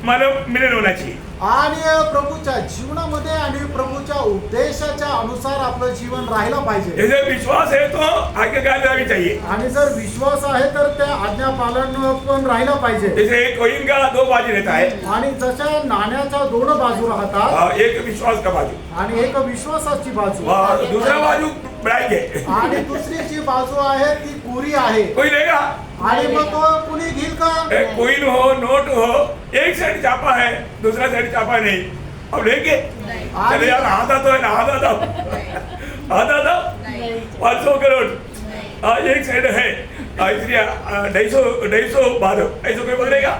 Speaker 1: मतलब मिलन होना चाहिए.
Speaker 2: आणि प्रभूच्या जीवनामध्ये आणि प्रभूच्या उपदेशाच्या अनुसार आपलं जीवन राहिलं पाहिजे.
Speaker 1: जैसे विश्वास है तो आज्ञाकारिता भी चाहिए.
Speaker 2: आणि जर विश्वास आहे तर त्या आज्ञा पालन पण राहिलं पाहिजे.
Speaker 1: जैसे एक कोइन का 2 बाजू रहता है.
Speaker 2: आणि जशा नाण्याच्या 2 बाजू राहतात,
Speaker 1: एक विश्वास का बाजू
Speaker 2: आणि एक विश्वासाची बाजू,
Speaker 1: दूसरा बाजू ब्राइट है.
Speaker 2: आणि दुसरी जी बाजू आहे ती कोरी आहे.
Speaker 1: कोई लेगा?
Speaker 2: आणि मग तो कुणी घेईल का?
Speaker 1: कोइन हो नोट हो, एक साइड छापा है दूसरा साइड छापा नहीं, अब लेंगे? चले यार, आधा तो है ना, आधा दो 500 करोड़ एक साइड है, इसलिए 250 बारो ऐसा कोई बनेगा?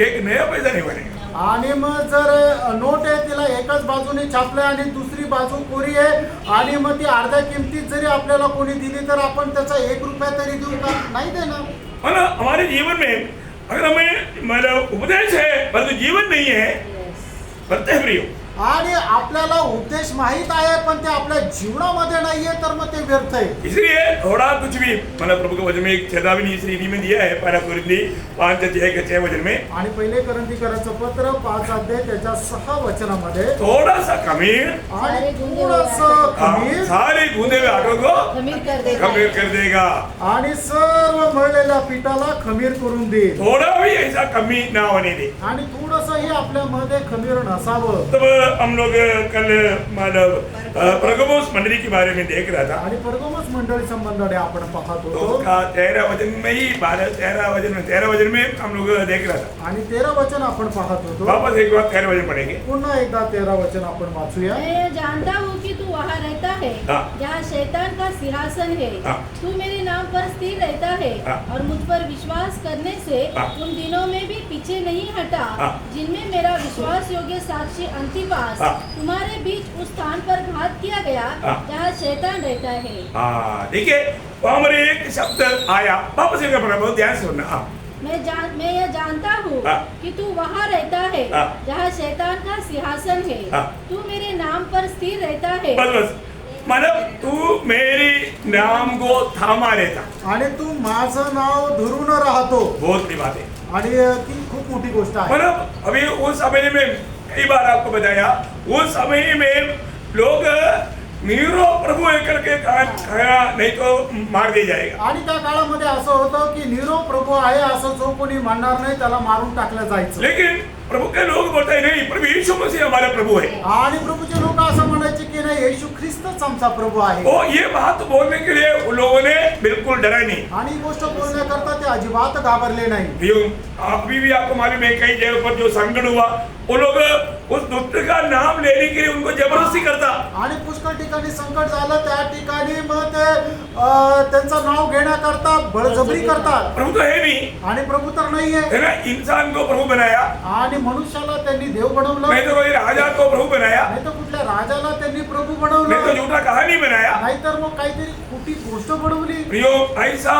Speaker 1: एक नया पैसा नहीं बनेगा.
Speaker 2: आणि मग जर नोट आहे तिला एकाच बाजूने छापलंय आणि दुसरी बाजू कोरी आहे आणि मग ती अर्ध्या किमतीत जरी आपल्याला कोणी दिली तर आपण त्याचा 1 रुपया तरी देऊ का? नाही देणार.
Speaker 1: मतलब हमारे जीवन में अगर हमें मतलब उपदेश है परंतु जीवन नहीं है, करते हैं प्रियो.
Speaker 2: आणि आपल्याला उपदेश माहित आहे पण ते आपल्या जीवनामध्ये नाहीये तर मग ते व्यर्थ आहे.
Speaker 1: इसलिए थोड़ा कुछ भी मतलब प्रभु के वचन में एक चेतावनी इस रीति में दिया है पहला कुरिन्थी 5:6 वचन में
Speaker 2: आणि पहिले करंथीकरांचं पत्र 5 अध्याय त्याच्या 6 वचनामध्ये
Speaker 1: थोड़ा सा खमीर
Speaker 2: आणि थोडंसं खमीर
Speaker 1: सारे गूंदे हुए आटो को
Speaker 3: खमीर कर देता
Speaker 1: खमीर
Speaker 3: है।
Speaker 1: कर देगा.
Speaker 2: आणि सर्व मळलेल्या पिठाला खमीर करून देईल.
Speaker 1: थोड़ा भी ऐसा कमी ना होने दे.
Speaker 2: आणि थोडंसंही आपल्यामध्ये खमीर नसावं.
Speaker 1: तब हम लोग कल मतलब परगमुस मंडली के बारे में देख रहा था.
Speaker 2: आणि परगमुस मंडळी संबंधाने आपण पाहत
Speaker 1: तो
Speaker 2: होतो
Speaker 1: उसका 13 वचन में ही 13 वचन में हम लोग देख रहा था.
Speaker 2: आणि 13 वचन आपण पाहत होतो.
Speaker 1: वापस एक बार 13 वचन पढ़ेंगे.
Speaker 2: पुन्हा एकदा 13 वचन आपण वाचूया.
Speaker 3: मैं यह जानता हूँ कि तू वहाँ रहता है
Speaker 1: हाँ।
Speaker 3: जहाँ शैतान का सिंहासन है।
Speaker 1: हाँ।
Speaker 3: तू मेरे नाम पर स्थिर रहता है
Speaker 1: हाँ।
Speaker 3: और मुझ पर विश्वास करने से
Speaker 1: हाँ।
Speaker 3: उन दिनों में भी पीछे नहीं हटा
Speaker 1: हाँ।
Speaker 3: जिनमें मेरा विश्वास योग्य साक्षी अंतिपास
Speaker 1: हाँ।
Speaker 3: तुम्हारे बीच उस स्थान पर घात किया गया
Speaker 1: हाँ।
Speaker 3: जहाँ शैतान रहता है।
Speaker 1: हाँ देखिए वहाँ पर एक शब्द आया. वापस एक बार बहुत ध्यान से सुनना. हाँ
Speaker 3: मैं यह जानता हूँ
Speaker 1: हाँ।
Speaker 3: कि तू वहाँ रहता है
Speaker 1: हाँ।
Speaker 3: जहाँ शैतान का सिंहासन है।
Speaker 1: हाँ।
Speaker 3: तू मेरे नाम पर स्थिर रहता है।
Speaker 1: बस बस मतलब तू मेरी नाम को थामा रहता.
Speaker 2: आणि तू माझं नाव धरून राहतो.
Speaker 1: बहुत बड़ी बात है.
Speaker 2: आणि ती खूप मोठी गोष्ट आहे.
Speaker 1: मतलब अभी उस समय में कई बार आपको बताया उस समय में लोग नीरो प्रभु है करके खाया नहीं तो मार दिया जाएगा.
Speaker 2: आणि त्या काळामध्ये असं होतं की नीरो प्रभू आहे असं जो कोणी मानणार नाही त्याला मारून टाकलं जायचं.
Speaker 1: लेकिन प्रभु के लोग बोलते हैं नहीं प्रभु यीशु मसीह हमारा प्रभु है.
Speaker 2: आणि प्रभूचे लोक असं म्हणायचे की नाही येशू ख्रिस्तच आमचा प्रभू आहे.
Speaker 1: वो ये बात बोलने के लिए उन लोगों ने बिल्कुल डरा नहीं.
Speaker 2: आणि ही गोष्ट बोलण्याकरता ते अजिबात घाबरले नाही.
Speaker 1: यूं अभी भी आपको मालूम है कई जगह पर जो संकट हुआ वो लोग उस दुष्ट का नाम लेने के लिए उनको जबरदस्ती करता.
Speaker 2: आणि पुष्कळ ठिकाणी संकट झालं त्या ठिकाणी मग ते त्यांचं नाव घेण्याकरता बळजबरी करतात.
Speaker 1: प्रभु तो है नहीं
Speaker 2: आणि प्रभू तर नाहीये.
Speaker 1: है ना. इंसान को प्रभु बनाया
Speaker 2: आणि मनुष्याला त्यांनी देव बनवलं.
Speaker 1: नहीं तो कोई राजा को प्रभु बनाया
Speaker 2: नाही तर कुठल्या राजाला त्यांनी प्रभु
Speaker 1: नहीं तो
Speaker 2: बनवलं.
Speaker 1: झूठा कहानी बनाया.
Speaker 2: नाहीतर मग काहीतरी खोटी गोष्ट बनवली.
Speaker 1: प्रियो ऐसा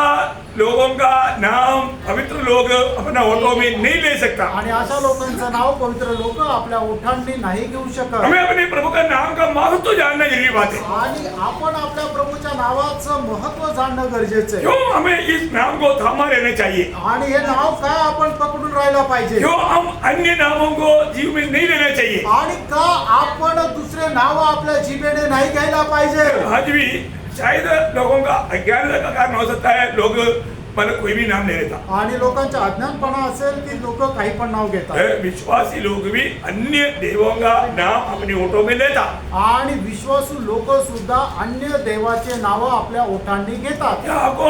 Speaker 1: लोगों का नाम पवित्र लोग अपना ऑटो में नहीं ले सकता.
Speaker 2: आणि अशा लोकांचं नाव पवित्र लोक आपल्या ओठांनी नाही घेऊ शकत.
Speaker 1: हमें अपने प्रभु का नाम का महत्व जानना जरूरी बात है.
Speaker 2: आणि आपण आपल्या प्रभूच्या नावाचं महत्व जाणणं गरजेचं आहे.
Speaker 1: क्यों हमें इस नाम को थामा रहना चाहिए.
Speaker 2: आणि हे नाव काय आपण पकडून राहायला पाहिजे.
Speaker 1: क्यों हम अन्य नामों को जीव में नहीं लेना चाहिए.
Speaker 2: आणि का आपण दुसरे नाव आपल्या जिभेने नाही घ्यायला पाहिजे.
Speaker 1: आज भी शायद लोगों का अज्ञानता का कारण हो सकता है लोग मतलब कोई भी नाम ले लेता.
Speaker 2: आणि लोकांचा अज्ञानपणा असेल की लोक काही पण नाव घेतात.
Speaker 1: विश्वासी लोग भी अन्य देवों का नाम अपने ओठों में लेता.
Speaker 2: आणि विश्वासू लोक सुद्धा अन्य देवाचे नाव आपल्या ओठांनी घेतात.
Speaker 1: क्या आपको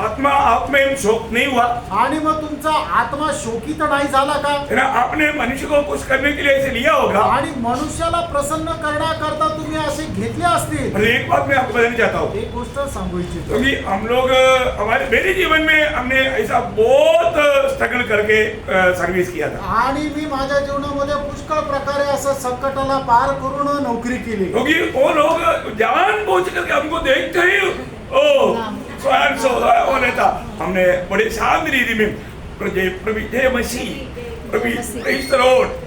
Speaker 1: आत्मा आप में शोक नहीं हुआ.
Speaker 2: आणि मग तुमचा आत्मा शोकित नाही झाला का.
Speaker 1: है ना. आपने मनुष्य को खुश करने के लिए ऐसे लिया होगा.
Speaker 2: आणि मनुष्याला प्रसन्न करण्याकरता तुम्ही असे घेतले असतील.
Speaker 1: और एक बात मैं आपको बताना चाहता हूँ
Speaker 2: एक गोष्ट सांगू इच्छितो.
Speaker 1: क्योंकि हम लोग हमारे मेरे जीवन में हमने ऐसा बहुत स्ट्रगल करके सर्विस किया था.
Speaker 2: आणि मी माझ्या जीवनामध्ये पुष्कळ प्रकारे असं संकटाला पार करून नोकरी केली.
Speaker 1: क्योंकि वो लोग जान बूझ करके हमको देखते ही ओ स्वयं सो वो लेता. हमने बड़े शांत रीति में जय मसीह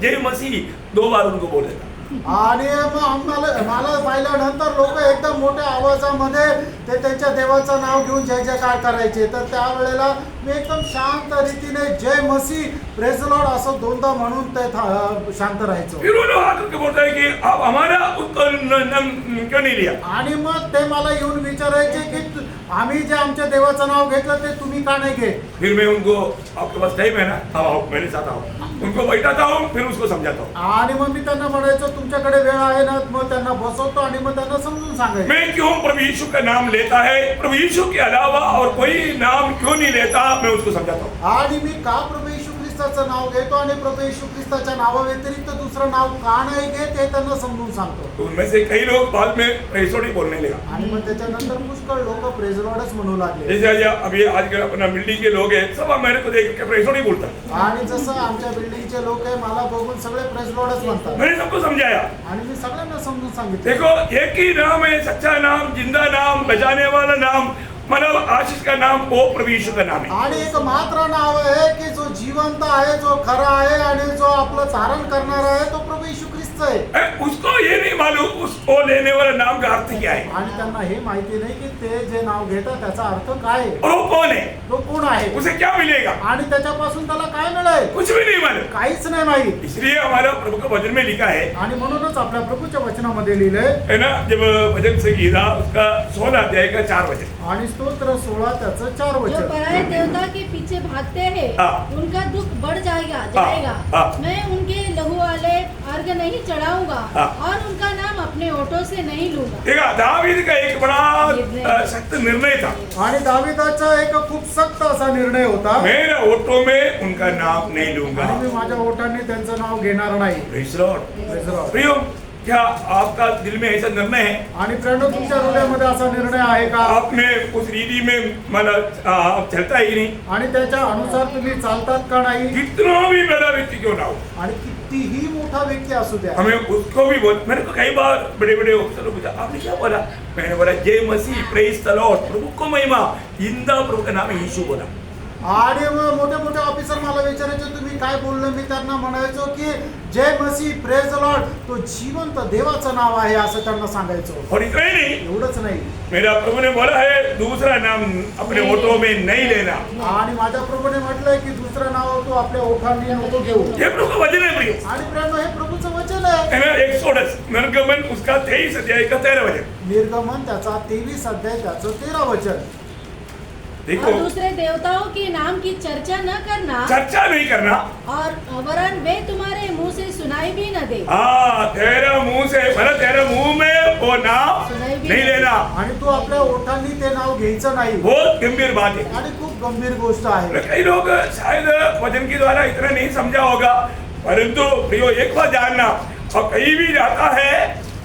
Speaker 1: जय मसीह 2 बार उनको बोल देता.
Speaker 2: आणि मग मला पाहिल्यानंतर लोक एकदम मोठ्या आवाजामध्ये ते त्यांच्या देवाचं नाव घेऊन जय जयकार करायचे. तर त्यावेळेला मी एकदम शांत रीतीने जय मसीह प्रेज लॉर्ड असं 2दा म्हणून ते शांत राहायचो.
Speaker 1: फिर वो लोग आकर के बोलता है कि आप हमारा उसको नाम क्यों नहीं लिया.
Speaker 2: आणि मग ते मला येऊन विचारायचे की आम्ही जे आमच्या देवाचं नाव घेतलं ते तुम्ही का नाही घेत.
Speaker 1: फिर मैं उनको आपके पास टाइम है ना आओ मेरे साथ आओ. उनको बैठाता हूँ फिर उसको समझाता हूँ.
Speaker 2: आणि मग मी त्यांना म्हणायचो तुमच्याकडे वेळ आहे ना. मग त्यांना बसवतो आणि मग त्यांना समजून सांगायचं.
Speaker 1: मैं क्यों प्रभु यीशु का नाम लेता है प्रभु यीशु के अलावा और कोई नाम क्यों नहीं लेता मैं उसको समझाता हूँ.
Speaker 2: आणि मी का प्रभू येशू ख्रिस्ताचं नाव घेतो आणि प्रभू येशू ख्रिस्ताच्या नावाव्यतिरिक्त दुसरं नाव का नाही घेत हे त्यांना समजून सांगतो.
Speaker 1: तो उनमें से कई लोग बाद में प्रेसोडी बोलने लगा.
Speaker 2: आणि मग त्याच्यानंतर पुष्कळ लोक प्रेज लॉर्डच म्हणू लागले.
Speaker 1: जैसे आज अभी आजकल अपना बिल्डिंग के लोग हैं सब मेरे को देख के प्रेसोडी बोलता.
Speaker 2: आणि जसं आमच्या बिल्डिंगचे लोक आहे मला बघून सगळे प्रेज लॉर्डच म्हणतात.
Speaker 1: मैंने सबको समझाया
Speaker 2: आणि मी सगळ्यांना समजून सांगितलं.
Speaker 1: देखो एक ही नाम है सच्चा नाम जिंदा नाम बचाने वाला नाम मतलब आशीष का नाम वो प्रभु यीशु का नाम है.
Speaker 2: आणि एक मात्र नाव आहे की जो जिवंत आहे जो खरा आहे आणि जो आपलं चारण करणार आहे तो प्रभू येशू ख्रिस्त आहे
Speaker 1: उसको ये नहीं मालूम उसको लेने वाला नाम का अर्थ क्या है
Speaker 2: आणि त्यांना हे माहिती नाही की ते जे नाव घेतात त्याचा अर्थ काय आहे,
Speaker 1: और वो कौन है,
Speaker 2: तो कोण आहे
Speaker 1: उसे क्या मिलेगा,
Speaker 2: आणि त्याच्यापासून त्याला काय मिळेल,
Speaker 1: कुछ भी नहीं मालूम।
Speaker 2: काहीच नाही माहित।
Speaker 1: इसलिए हमारा प्रभु का वचन में लिखा है
Speaker 2: आणि म्हणूनच आपल्या प्रभूच्या वचनामध्ये लिहिलंय
Speaker 1: है ना, जब भजन संगीता उसका 16 अध्याय का 4 वचन,
Speaker 2: आणि स्तोत्र 16 त्याचं 4
Speaker 3: जो
Speaker 2: वचन।
Speaker 3: पराये देवता के पीछे भागते हैं
Speaker 1: हाँ।
Speaker 3: उनका दुख बढ़ जाएगा
Speaker 1: हाँ।
Speaker 3: मैं उनके लहू वाले अर्घ नहीं चढ़ाऊंगा
Speaker 1: हाँ।
Speaker 3: और उनका नाम अपने ओठों से नहीं लूंगा।
Speaker 1: देखा दावीद का एक बड़ा सख्त निर्णय था,
Speaker 2: आणि दाविदाचा एक खूप सक्त असा निर्णय होता,
Speaker 1: मेरे ओठों में उनका नाम नहीं लूंगा।
Speaker 2: आणि मी माझ्या ओठांनी त्यांचं नाव घेणार नाही।
Speaker 1: Praise the Lord।
Speaker 2: Praise the Lord।
Speaker 1: प्रियो, क्या आपका दिल में ऐसा निर्णय है,
Speaker 2: आणि प्रेरणा तुमच्या हृदयामध्ये असा निर्णय आहे का,
Speaker 1: आपने उस रीति में मतलब चलता ही नहीं,
Speaker 2: आणि त्याच्या अनुसार तुम्ही चालतात का नाही,
Speaker 1: कितना भी बड़ा व्यक्ति क्यों ना हो,
Speaker 2: आणि कितीही मोठा व्यक्ती असू द्या,
Speaker 1: हमें उसको भी बोल। मैंने कई बार बड़े बड़े अफसरों को पूछा आपने क्या बोला, मैंने बोला जय मसीह, प्रेज द लॉर्ड, प्रभु को महिमा, इंदा प्रभु का नाम यीशु बोला।
Speaker 2: आणि मग मोठे मोठे ऑफिसर मला विचारायचे तुम्ही काय बोललो, मी त्यांना म्हणायचो की जय मसीह, प्रेज द लॉर्ड, तो जिवंत देवाचं नाव आहे असं त्यांना सांगायचो।
Speaker 1: और इतना ही नहीं,
Speaker 2: एवढंच नाही,
Speaker 1: मेरा प्रभु ने बोला है दूसरा नाम अपने ओठों में नहीं लेना।
Speaker 2: आणि माझ्या प्रभूने म्हटलंय की दुसरं नाव तो आपल्या ओठांनी नको घेऊ।
Speaker 1: ये प्रभु का वचन है प्रियो,
Speaker 2: आणि प्रेरणा हे प्रभूचं वचन आहे।
Speaker 1: है ना, एक्सोडस निर्गमन उसका 23 अध्याय का 13 वचन,
Speaker 2: निर्गमन त्याचा 23 अध्याय त्याचं 13 वचन।
Speaker 1: देखो
Speaker 3: और दूसरे देवताओं के नाम की चर्चा न करना
Speaker 1: चर्चा नहीं करना,
Speaker 3: और वरन वे तुम्हारे मुंह से सुनाई भी न दे।
Speaker 1: हाँ तेरा मुंह से मतलब तेरे मुंह में वो नाम नहीं लेना,
Speaker 2: आणि तू आपल्या ओठांनी ते नाव घ्यायचं नाही,
Speaker 1: बहुत गंभीर बात है।
Speaker 2: आणि खूप गंभीर गोष्ट आहे।
Speaker 1: कई लोग शायद वचन के द्वारा इतना नहीं समझा होगा, परंतु प्रियो एक बात जानना, और कहीं भी जाता है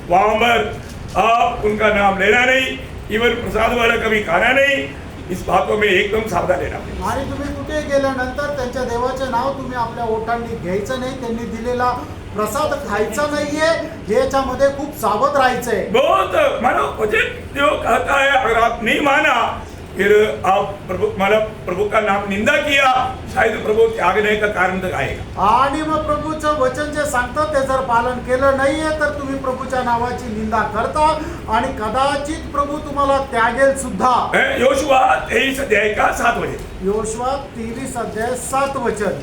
Speaker 1: वहां पर आप उनका नाम लेना नहीं, इवन प्रसाद वाला कभी खाना नहीं, इस बातों में एकदम सावधान रहना पड़ेगा।
Speaker 2: आणि तुम्ही कुठे गेल्यानंतर त्यांच्या देवाचे नाव तुम्ही आपल्या ओठांनी घ्यायचं नाही, त्यांनी दिलेला प्रसाद खायचा नाहीये, याच्यामध्ये खूप सावध राहायचंय।
Speaker 1: बहुत मानो वचन जो कहता है, अगर आप नहीं माना फिर आप प्रभु का नाम निंदा किया, शायद प्रभु त्यागने का कारण तक आएगा।
Speaker 2: आणि मग प्रभूचं वचन जे सांगतं ते जर पालन केलं नाहीये तर तुम्ही प्रभूच्या नावाची निंदा करता आणि कदाचित प्रभू तुम्हाला त्यागेल सुद्धा।
Speaker 1: योशुआ 23 अध्याय का 7 वचन,
Speaker 2: योशुआ 23 अध्याय 7 वचन।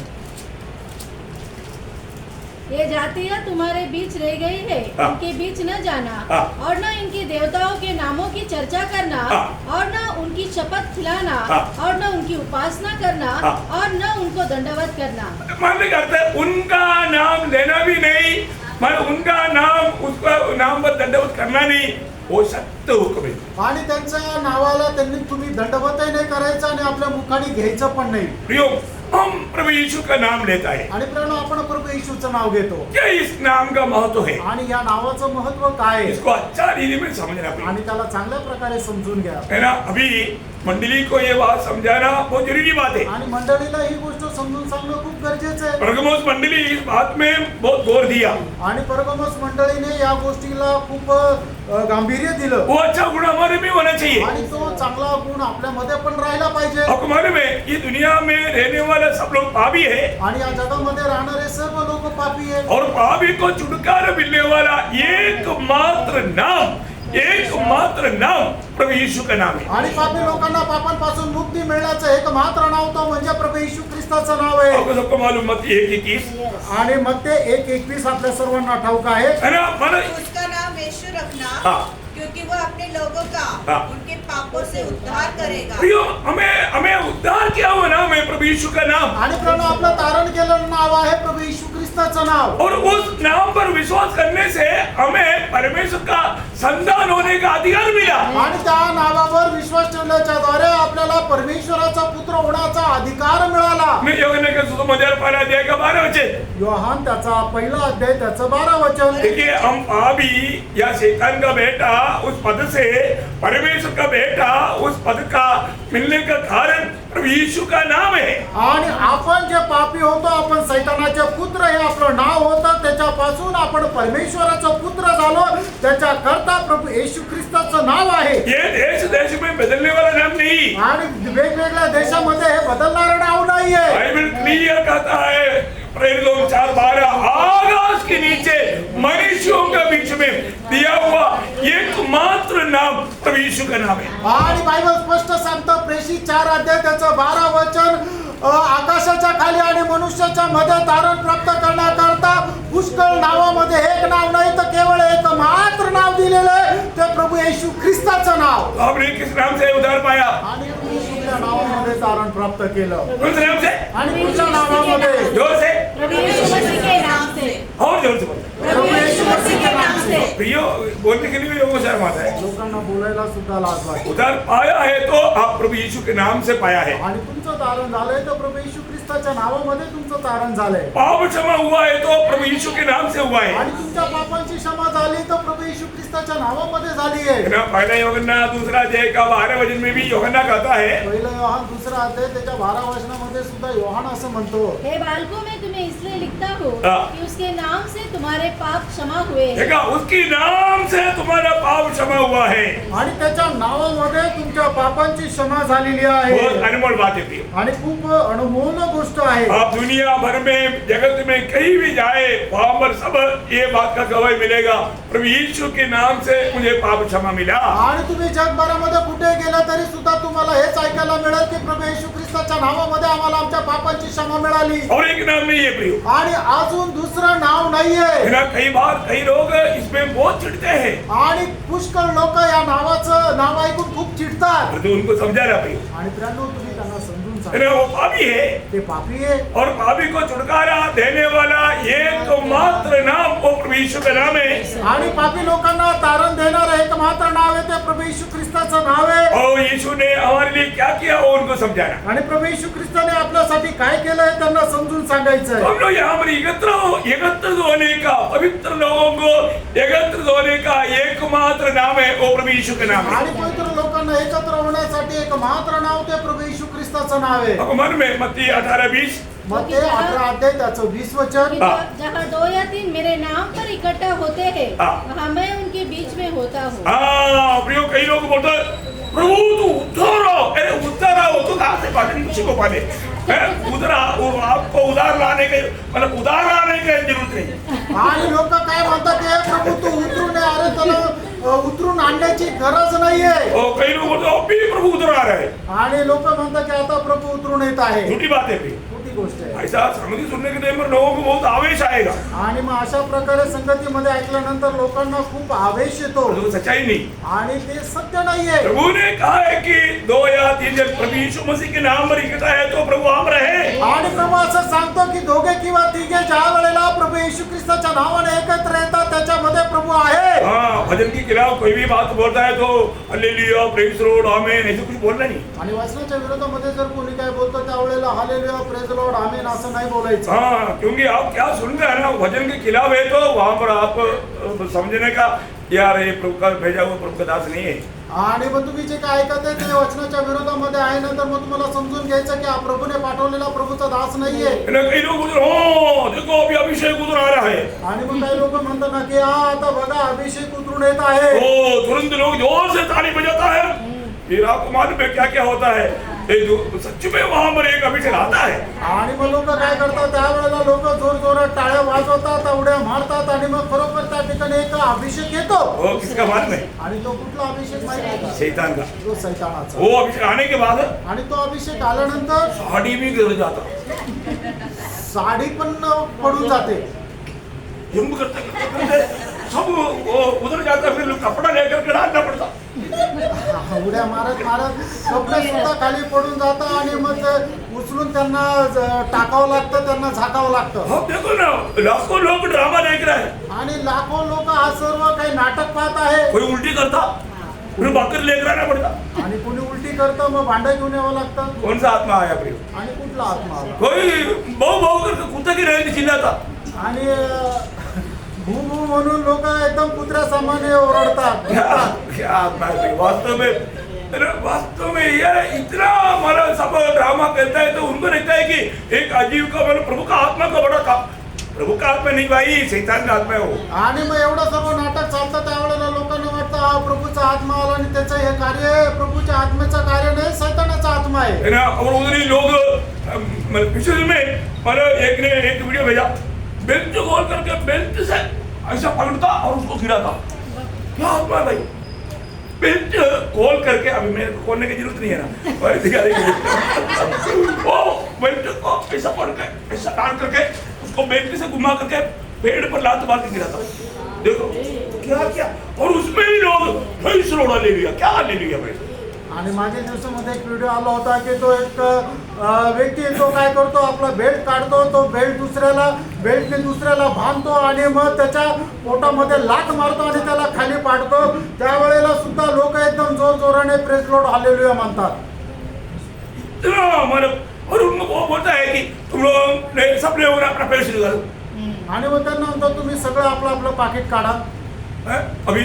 Speaker 3: ये जातियां तुम्हारे बीच रह गई है,
Speaker 1: हाँ।
Speaker 3: इनके बीच न जाना
Speaker 1: हाँ।
Speaker 3: और न इनके देवताओं के नामों की चर्चा करना
Speaker 1: हाँ।
Speaker 3: और न उनकी शपथ खिलाना
Speaker 1: हाँ।
Speaker 3: और न उनकी उपासना करना
Speaker 1: हाँ।
Speaker 3: और न उनको दंडवत करना।
Speaker 1: मानने का अर्थ है उनका नाम लेना भी नहीं, मतलब उनका नाम उसका नाम पर दंडवत करना नहीं, वो सत्य हुक्म है।
Speaker 2: आणि त्यांच्या नावाला त्यांनी तुम्ही दंडवतही नाही करायचं आणि आपल्या मुखाने घ्यायचं पण नाही।
Speaker 1: प्रियो, हम प्रभु यीशु का नाम लेता है,
Speaker 2: आणि प्रेरणा आपण प्रभू येशूचं नाव घेतो,
Speaker 1: क्या इस नाम का महत्व है,
Speaker 2: आणि या नावाचं महत्व काय आहे
Speaker 1: इसको अच्छा रीति में समझना पड़ेगा,
Speaker 2: आणि त्याला चांगल्या प्रकारे समजून घ्या।
Speaker 1: है ना। अभी मंडली को ये बात समझाना बहुत जरूरी बात है।
Speaker 2: आणि मंडळीला ही गोष्ट समजून सांगणं खूप गरजेचं आहे।
Speaker 1: परगमोस मंडली इस बात में बहुत जोर दिया,
Speaker 2: आणि परगमोस मंडळीने या गोष्टीला खूप गांभीर्य दिलं,
Speaker 1: वो अच्छा गुण हमारे में होना चाहिए।
Speaker 2: आणि तो चांगला गुण आपल्यामध्ये पण राहिला पाहिजे।
Speaker 1: आपको मालूम है ये दुनिया में रहने वाले सब लोग पापी है,
Speaker 2: आणि या जगामध्ये राहणारे सर्व लोक पापी आहेत,
Speaker 1: और पापी को छुटकारा मिलने वाला एकमात्र नाम प्रभु यीशु का नाम है।
Speaker 2: आणि पापी लोकांना पापांपासून मुक्ती मिळण्याचं एकमात्र नाव तो म्हणजे प्रभू येशू ख्रिस्ताचं नाव आहे।
Speaker 1: आपको सबको मालूम मत्ती 1:21
Speaker 2: आणि मग ते 1:21 आपल्या सर्वांना ठाऊक आहे।
Speaker 1: है ना। मानो
Speaker 4: उसका नाम यीशु रखना,
Speaker 1: हाँ।
Speaker 4: क्योंकि वो अपने लोगों का
Speaker 1: हाँ।
Speaker 4: उनके पापों से उद्धार करेगा।
Speaker 1: प्रियो, हमें उद्धार किया हुआ नाम है प्रभु यीशु का नाम,
Speaker 2: आणि प्रणव आपलं तारण केलेलं नाव आहे प्रभू येशू ख्रिस्ताचं नाव,
Speaker 1: और उस नाम पर विश्वास करने से हमें परमेश्वर का संतान होने का अधिकार मिला।
Speaker 2: आणि त्या नावावर विश्वास ठेवल्याच्या द्वारे आपल्याला परमेश्वराचा पुत्र होण्याचा अधिकार मिळाला।
Speaker 1: मैं यूहन्ना के सुसमाचार पहला अध्याय का 12 वचन,
Speaker 2: योहान त्याचा पहिला अध्याय त्याचं 12 वचन।
Speaker 1: देखिए हम पापी या शैतान का बेटा उस पद से परमेश्वर का बेटा उस पद का मिलने का कारण प्रभु यीशु का नाम है।
Speaker 2: आणि आपण जे पापी होतो, आपण सैतानाचे पुत्र हे आपलं नाव होतं, त्याच्यापासून आपण परमेश्वराचं पुत्र झालो, त्याच्या करता प्रभू येशू ख्रिस्ताचं नाव आहे।
Speaker 1: ये देश में बदलने वाला नाम नहीं,
Speaker 2: आणि वेगवेगळ्या देशामध्ये हे बदलणारं नाव नाहीये।
Speaker 1: बाइबल क्लियर कहता है, प्रेरितों 4:12 आकाश के नीचे मनुष्य में दिया हुआ एकमात्र नाम प्रभु यीशु का नाम है।
Speaker 2: आणि बायबल स्पष्ट सांगतं प्रेषित 4 अध्याय त्याचं 12 वचन आकाशाच्या खाली आणि मनुष्याच्या मध्ये तारण प्राप्त करण्याकरता पुष्कळ नावामध्ये एक नाव नाही तर केवळ एक मात्र नाव दिलेलं आहे, ते प्रभू येशू ख्रिस्ताचं नाव।
Speaker 1: आपने किस नाम से उद्धार पाया?
Speaker 2: आणि येशूच्या नावामध्ये तारण प्राप्त केलं।
Speaker 1: किस नाम से?
Speaker 2: आणि पुढच्या नावामध्ये
Speaker 1: जोर से
Speaker 3: प्रभु यीशु मसीह के नाम से।
Speaker 1: और जोर से बोलो।
Speaker 3: प्रभु यीशु मसीह के नाम से।
Speaker 1: प्रियो, बोलने के लिए भी लोगों को शर्म आता है।
Speaker 2: लोकांना बोलायला सुद्धा लाज वाटते।
Speaker 1: उद्धार पाया है तो आप प्रभु यीशु के नाम से पाया है।
Speaker 2: आणि तुमचं तारण झालंय तर प्रभू येशू ख्रिस्ताच्या नावामध्ये तुमचं तारण झालंय।
Speaker 1: पाप क्षमा हुआ है तो प्रभु यीशु के नाम से हुआ है।
Speaker 2: आणि तुमच्या पापांची क्षमा झाली तर प्रभू येशू ख्रिस्ताच्या नावामध्ये झाली आहे।
Speaker 1: ना पहला यूहन्ना दूसरा अध्याय का 12 वचन में भी यूहन्ना कहता है,
Speaker 2: पहिलं योहान दुसरा अध्याय त्याच्या 12 वचनामध्ये सुद्धा योहान असं म्हणतो,
Speaker 3: हे बालकों में तुम्हें इसलिए लिखता हूँ
Speaker 1: हाँ।
Speaker 3: कि उसके नाम से तुम्हारे पाप क्षमा हुए हैं।
Speaker 1: देखा, उसकी नाम से तुम्हारा पाप क्षमा हुआ है।
Speaker 2: आणि त्याच्या नावामध्ये तुमच्या पापांची क्षमा झालेली आहे।
Speaker 1: बहुत अनमोल बात है प्रियो।
Speaker 2: आणि खूप अनमोल गोष्ट आहे।
Speaker 1: आप दुनिया भर में जगत में कहीं भी जाए, वहां पर सब ये बात का गवाही मिलेगा, प्रभु यीशु के नाम से मुझे पाप क्षमा मिला।
Speaker 2: आणि तुम्ही जगभरामध्ये कुठे गेला तरी सुद्धा तुम्हाला हेच ऐकायला मिळेल की प्रभू येशू ख्रिस्ताच्या नावामध्ये आम्हाला आमच्या पापांची क्षमा मिळाली।
Speaker 1: और एक नाम नहीं है प्रियो।
Speaker 2: आणि अजून दुसरं नाव नाहीये।
Speaker 1: ना कई बार कई लोग इसमें बहुत चिढ़ते हैं,
Speaker 2: आणि पुष्कळ लोक या नावाचं नाव ऐकून खूप चिडतात।
Speaker 1: तो उनको समझा रहा प्रियो।
Speaker 2: आणि त्र्याण्णव तुम्ही त्यांना समजून सांगा
Speaker 1: ना वो पापी है
Speaker 2: ते पापी आहे
Speaker 1: और पापी को छुटकारा देने वाला एक मात्र नाम वो प्रभु यीशु का नाम है।
Speaker 2: आणि पापी लोकांना तारण देणारं एक मात्र नाव आहे ते प्रभू येशू ख्रिस्ताचं नाव आहे।
Speaker 1: और यीशु ने हमारे लिए क्या किया वो उनको समझाना।
Speaker 2: आणि प्रभू येशू ख्रिस्ताने आपल्यासाठी काय केलंय त्यांना समजून सांगायचं आहे।
Speaker 1: हम लोग यहाँ पर एकत्रित होने का, पवित्र लोगों को एकत्रित होने का एकमात्र नाम है वो प्रभु यीशु का नाम है।
Speaker 2: आणि पवित्र लोकांना एकत्र होण्यासाठी एक मात्र नाव ते प्रभू येशू ख्रिस्ताचं नाव आहे।
Speaker 1: अब मन में मत्ती 18:20
Speaker 2: मत्ती 18 अध्याय त्याचं 20 वचन,
Speaker 3: जहाँ 2 या 3 मेरे नाम पर इकट्ठा होते हैं,
Speaker 1: हाँ।
Speaker 3: वहाँ मैं उनके बीच में होता हूँ।
Speaker 1: हाँ प्रियो, कई लोग बोलते हैं, प्रभु तू उद्धार आओ। अरे उद्धार आओ तो कहाँ से पाने, किसी को पाने उधर आपको उधार लाने के, मतलब उधार लाने की जरूरत नहीं।
Speaker 2: आणि लोक काय म्हणतात हे प्रभु तू उतरून ये, अरे त्याला उतरून आणण्याची गरज नाहीये।
Speaker 1: और कई लोग बोलते हैं, अभी प्रभु उधर आ रहे हैं।
Speaker 2: आणि लोक म्हणतात की आता प्रभु उतरून येत आहे।
Speaker 1: झूठी बात है प्रियो।
Speaker 2: खोटी गोष्ट आहे।
Speaker 1: ऐसा संगति सुनने के टाइम पर लोगों को बहुत आवेश आएगा,
Speaker 2: आणि मग अशा प्रकारे संगतीमध्ये ऐकल्यानंतर लोकांना खूप आवेश येतो
Speaker 1: और वो सच्चाई नहीं।
Speaker 2: आणि ते सत्य नाहीये।
Speaker 1: प्रभु ने कहा है कि 2 या 3 जन प्रभु यीशु मसीह के नाम पर इकट्ठा है तो प्रभु हम रहे।
Speaker 2: आणि प्रभू असं सांगतो की दोघे किंवा तिघे ज्या वेळेला प्रभू येशू ख्रिस्ताच्या नावाने एकत्र येतात त्याच्यामध्ये प्रभू आहे।
Speaker 1: हाँ, भजन के खिलाफ कोई भी बात बोलता है तो हालेलुया, प्रेज लॉर्ड, आमेन, ऐसे कुछ बोलना नहीं।
Speaker 2: आणि वचनाच्या विरोधामध्ये जर कोणी काय बोलतो त्यावेळेला हालेलुया, प्रेज लॉर्ड, आमेन असं नाही बोलायचं।
Speaker 1: हाँ, क्योंकि आप क्या सुन रहे हैं ना, भजन के खिलाफ है तो वहां पर आप समझने का, यार ये प्रभु का भेजा हुआ प्रभु का दास नहीं है।
Speaker 2: आणि मग तुम्ही जे काय ऐकत आहे ते वचनाच्या विरोधामध्ये आहे, नंतर मग तुम्हाला समजून घ्यायचं की हा प्रभूने पाठवलेला प्रभूचा दास नाहीये।
Speaker 1: कई लोग उधर, हो देखो अभी अभिषेक उधर आ रहा है,
Speaker 2: आणि मग काही लोक म्हणतात ना की हा आता बघा अभिषेक उतरून येत आहे।
Speaker 1: ओ तुरंत लोग जोर से ताली बजाता है। फिर आपको मालूम है क्या क्या होता है, ये जो सच में वहां पर एक अभिषेक आता है।
Speaker 2: आणि मग लोक काय करतात त्यावेळेला लोक जोर जोरात टाळ्या वाजवतात, उड्या मारतात आणि मग खरोखर त्या ठिकाणी एक अभिषेक येतो।
Speaker 1: वो किसका मालूम है?
Speaker 2: आणि तो कुठला अभिषेक माहिती आहे का?
Speaker 1: शैतान का।
Speaker 2: तो सैतानाचा।
Speaker 1: वो अभिषेक आने के बाद
Speaker 2: आणि तो अभिषेक आल्यानंतर
Speaker 1: साड़ी भी गिर जाता,
Speaker 2: साडी पण पडून जाते।
Speaker 1: हिम्म करते सब वो उधर जाता, फिर कपड़ा लेकर के डालना पड़ता।
Speaker 2: उड्या मारत मारत कपडे सुद्धा खाली पडून जातात आणि मग ते उचलून त्यांना टाकावं लागतं, त्यांना झाकावं लागतं।
Speaker 1: अब देखो ना, लाखों लोग ड्रामा देख रहे हैं,
Speaker 2: आणि लाखो लोक हा सर्व काही नाटक पाहत आहे।
Speaker 1: कोई उल्टी करता, फिर भाकर लेकर आना पड़ता।
Speaker 2: आणि कोणी उलटी करतं मग भांडं घेऊन यावं लागतं।
Speaker 1: कौन सा आत्मा आया प्रियो?
Speaker 2: आणि कुठला आत्मा आला?
Speaker 1: कोई बहु बहु करके कुत्ता की रहे चिल्लाता।
Speaker 2: आणि भू भू म्हणून लोक एकदम कुत्र्यासामाने ओरडतात।
Speaker 1: क्या आत्मा है वास्तव में? अरे वास्तव में ये इतना हमारा सब ड्रामा करता है तो उनको लगता है कि एक अजीब का, मतलब प्रभु का आत्मा का बड़ा का, प्रभु का आत्मा नहीं भाई, शैतान का आत्मा है वो।
Speaker 2: आणि मग एवढं सर्व नाटक चालतं त्यावेळेला लोकांना वाटतं हा प्रभूचा आत्मा आला आणि त्याचं हे कार्य आहे, प्रभूच्या आत्म्याचं कार्य नाही, सैतानाचा आत्मा आहे।
Speaker 1: है ना। और उधर ही लोग पिछले में मतलब एक ने एक वीडियो भेजा, बेल्ट खोल करके बेल्ट से ऐसा पकड़ता और उसको गिराता। क्या हुआ भाई? बेल्ट खोल करके, अभी मेरे को खोलने की जरूरत नहीं है ना, और वो बेल्ट को ऐसा पकड़ के ऐसा डाल करके उसको बेल्ट से घुमा करके पेड़ पर लात मार के गिराता। देखो क्या क्या, और उसमें भी लोग फैस रोड़ा ले लिया, क्या ले लिया भाई।
Speaker 2: आणि मागील दिवसामध्ये एक व्हिडिओ आला होता की तो एक व्यक्ती तो काय करतो, आपला बेल्ट काढतो, तो बेल्टने दुसऱ्याला बांधतो आणि मग त्याच्या पोटामध्ये लाथ मारतो आणि त्याला खाली पाडतो। त्यावेळेला सुद्धा लोक एकदम जोरजोराने प्रेज लॉर्ड हालेलुया म्हणतात।
Speaker 1: इतना मतलब, और उनको वो बोलता है कि तुम लोग ने सब लोगों ने अपना पैसे निकालो,
Speaker 2: आणि मग त्यांना म्हणतो तुम्ही सगळं आपलं आपलं पाकिट काढा।
Speaker 1: हैं? अभी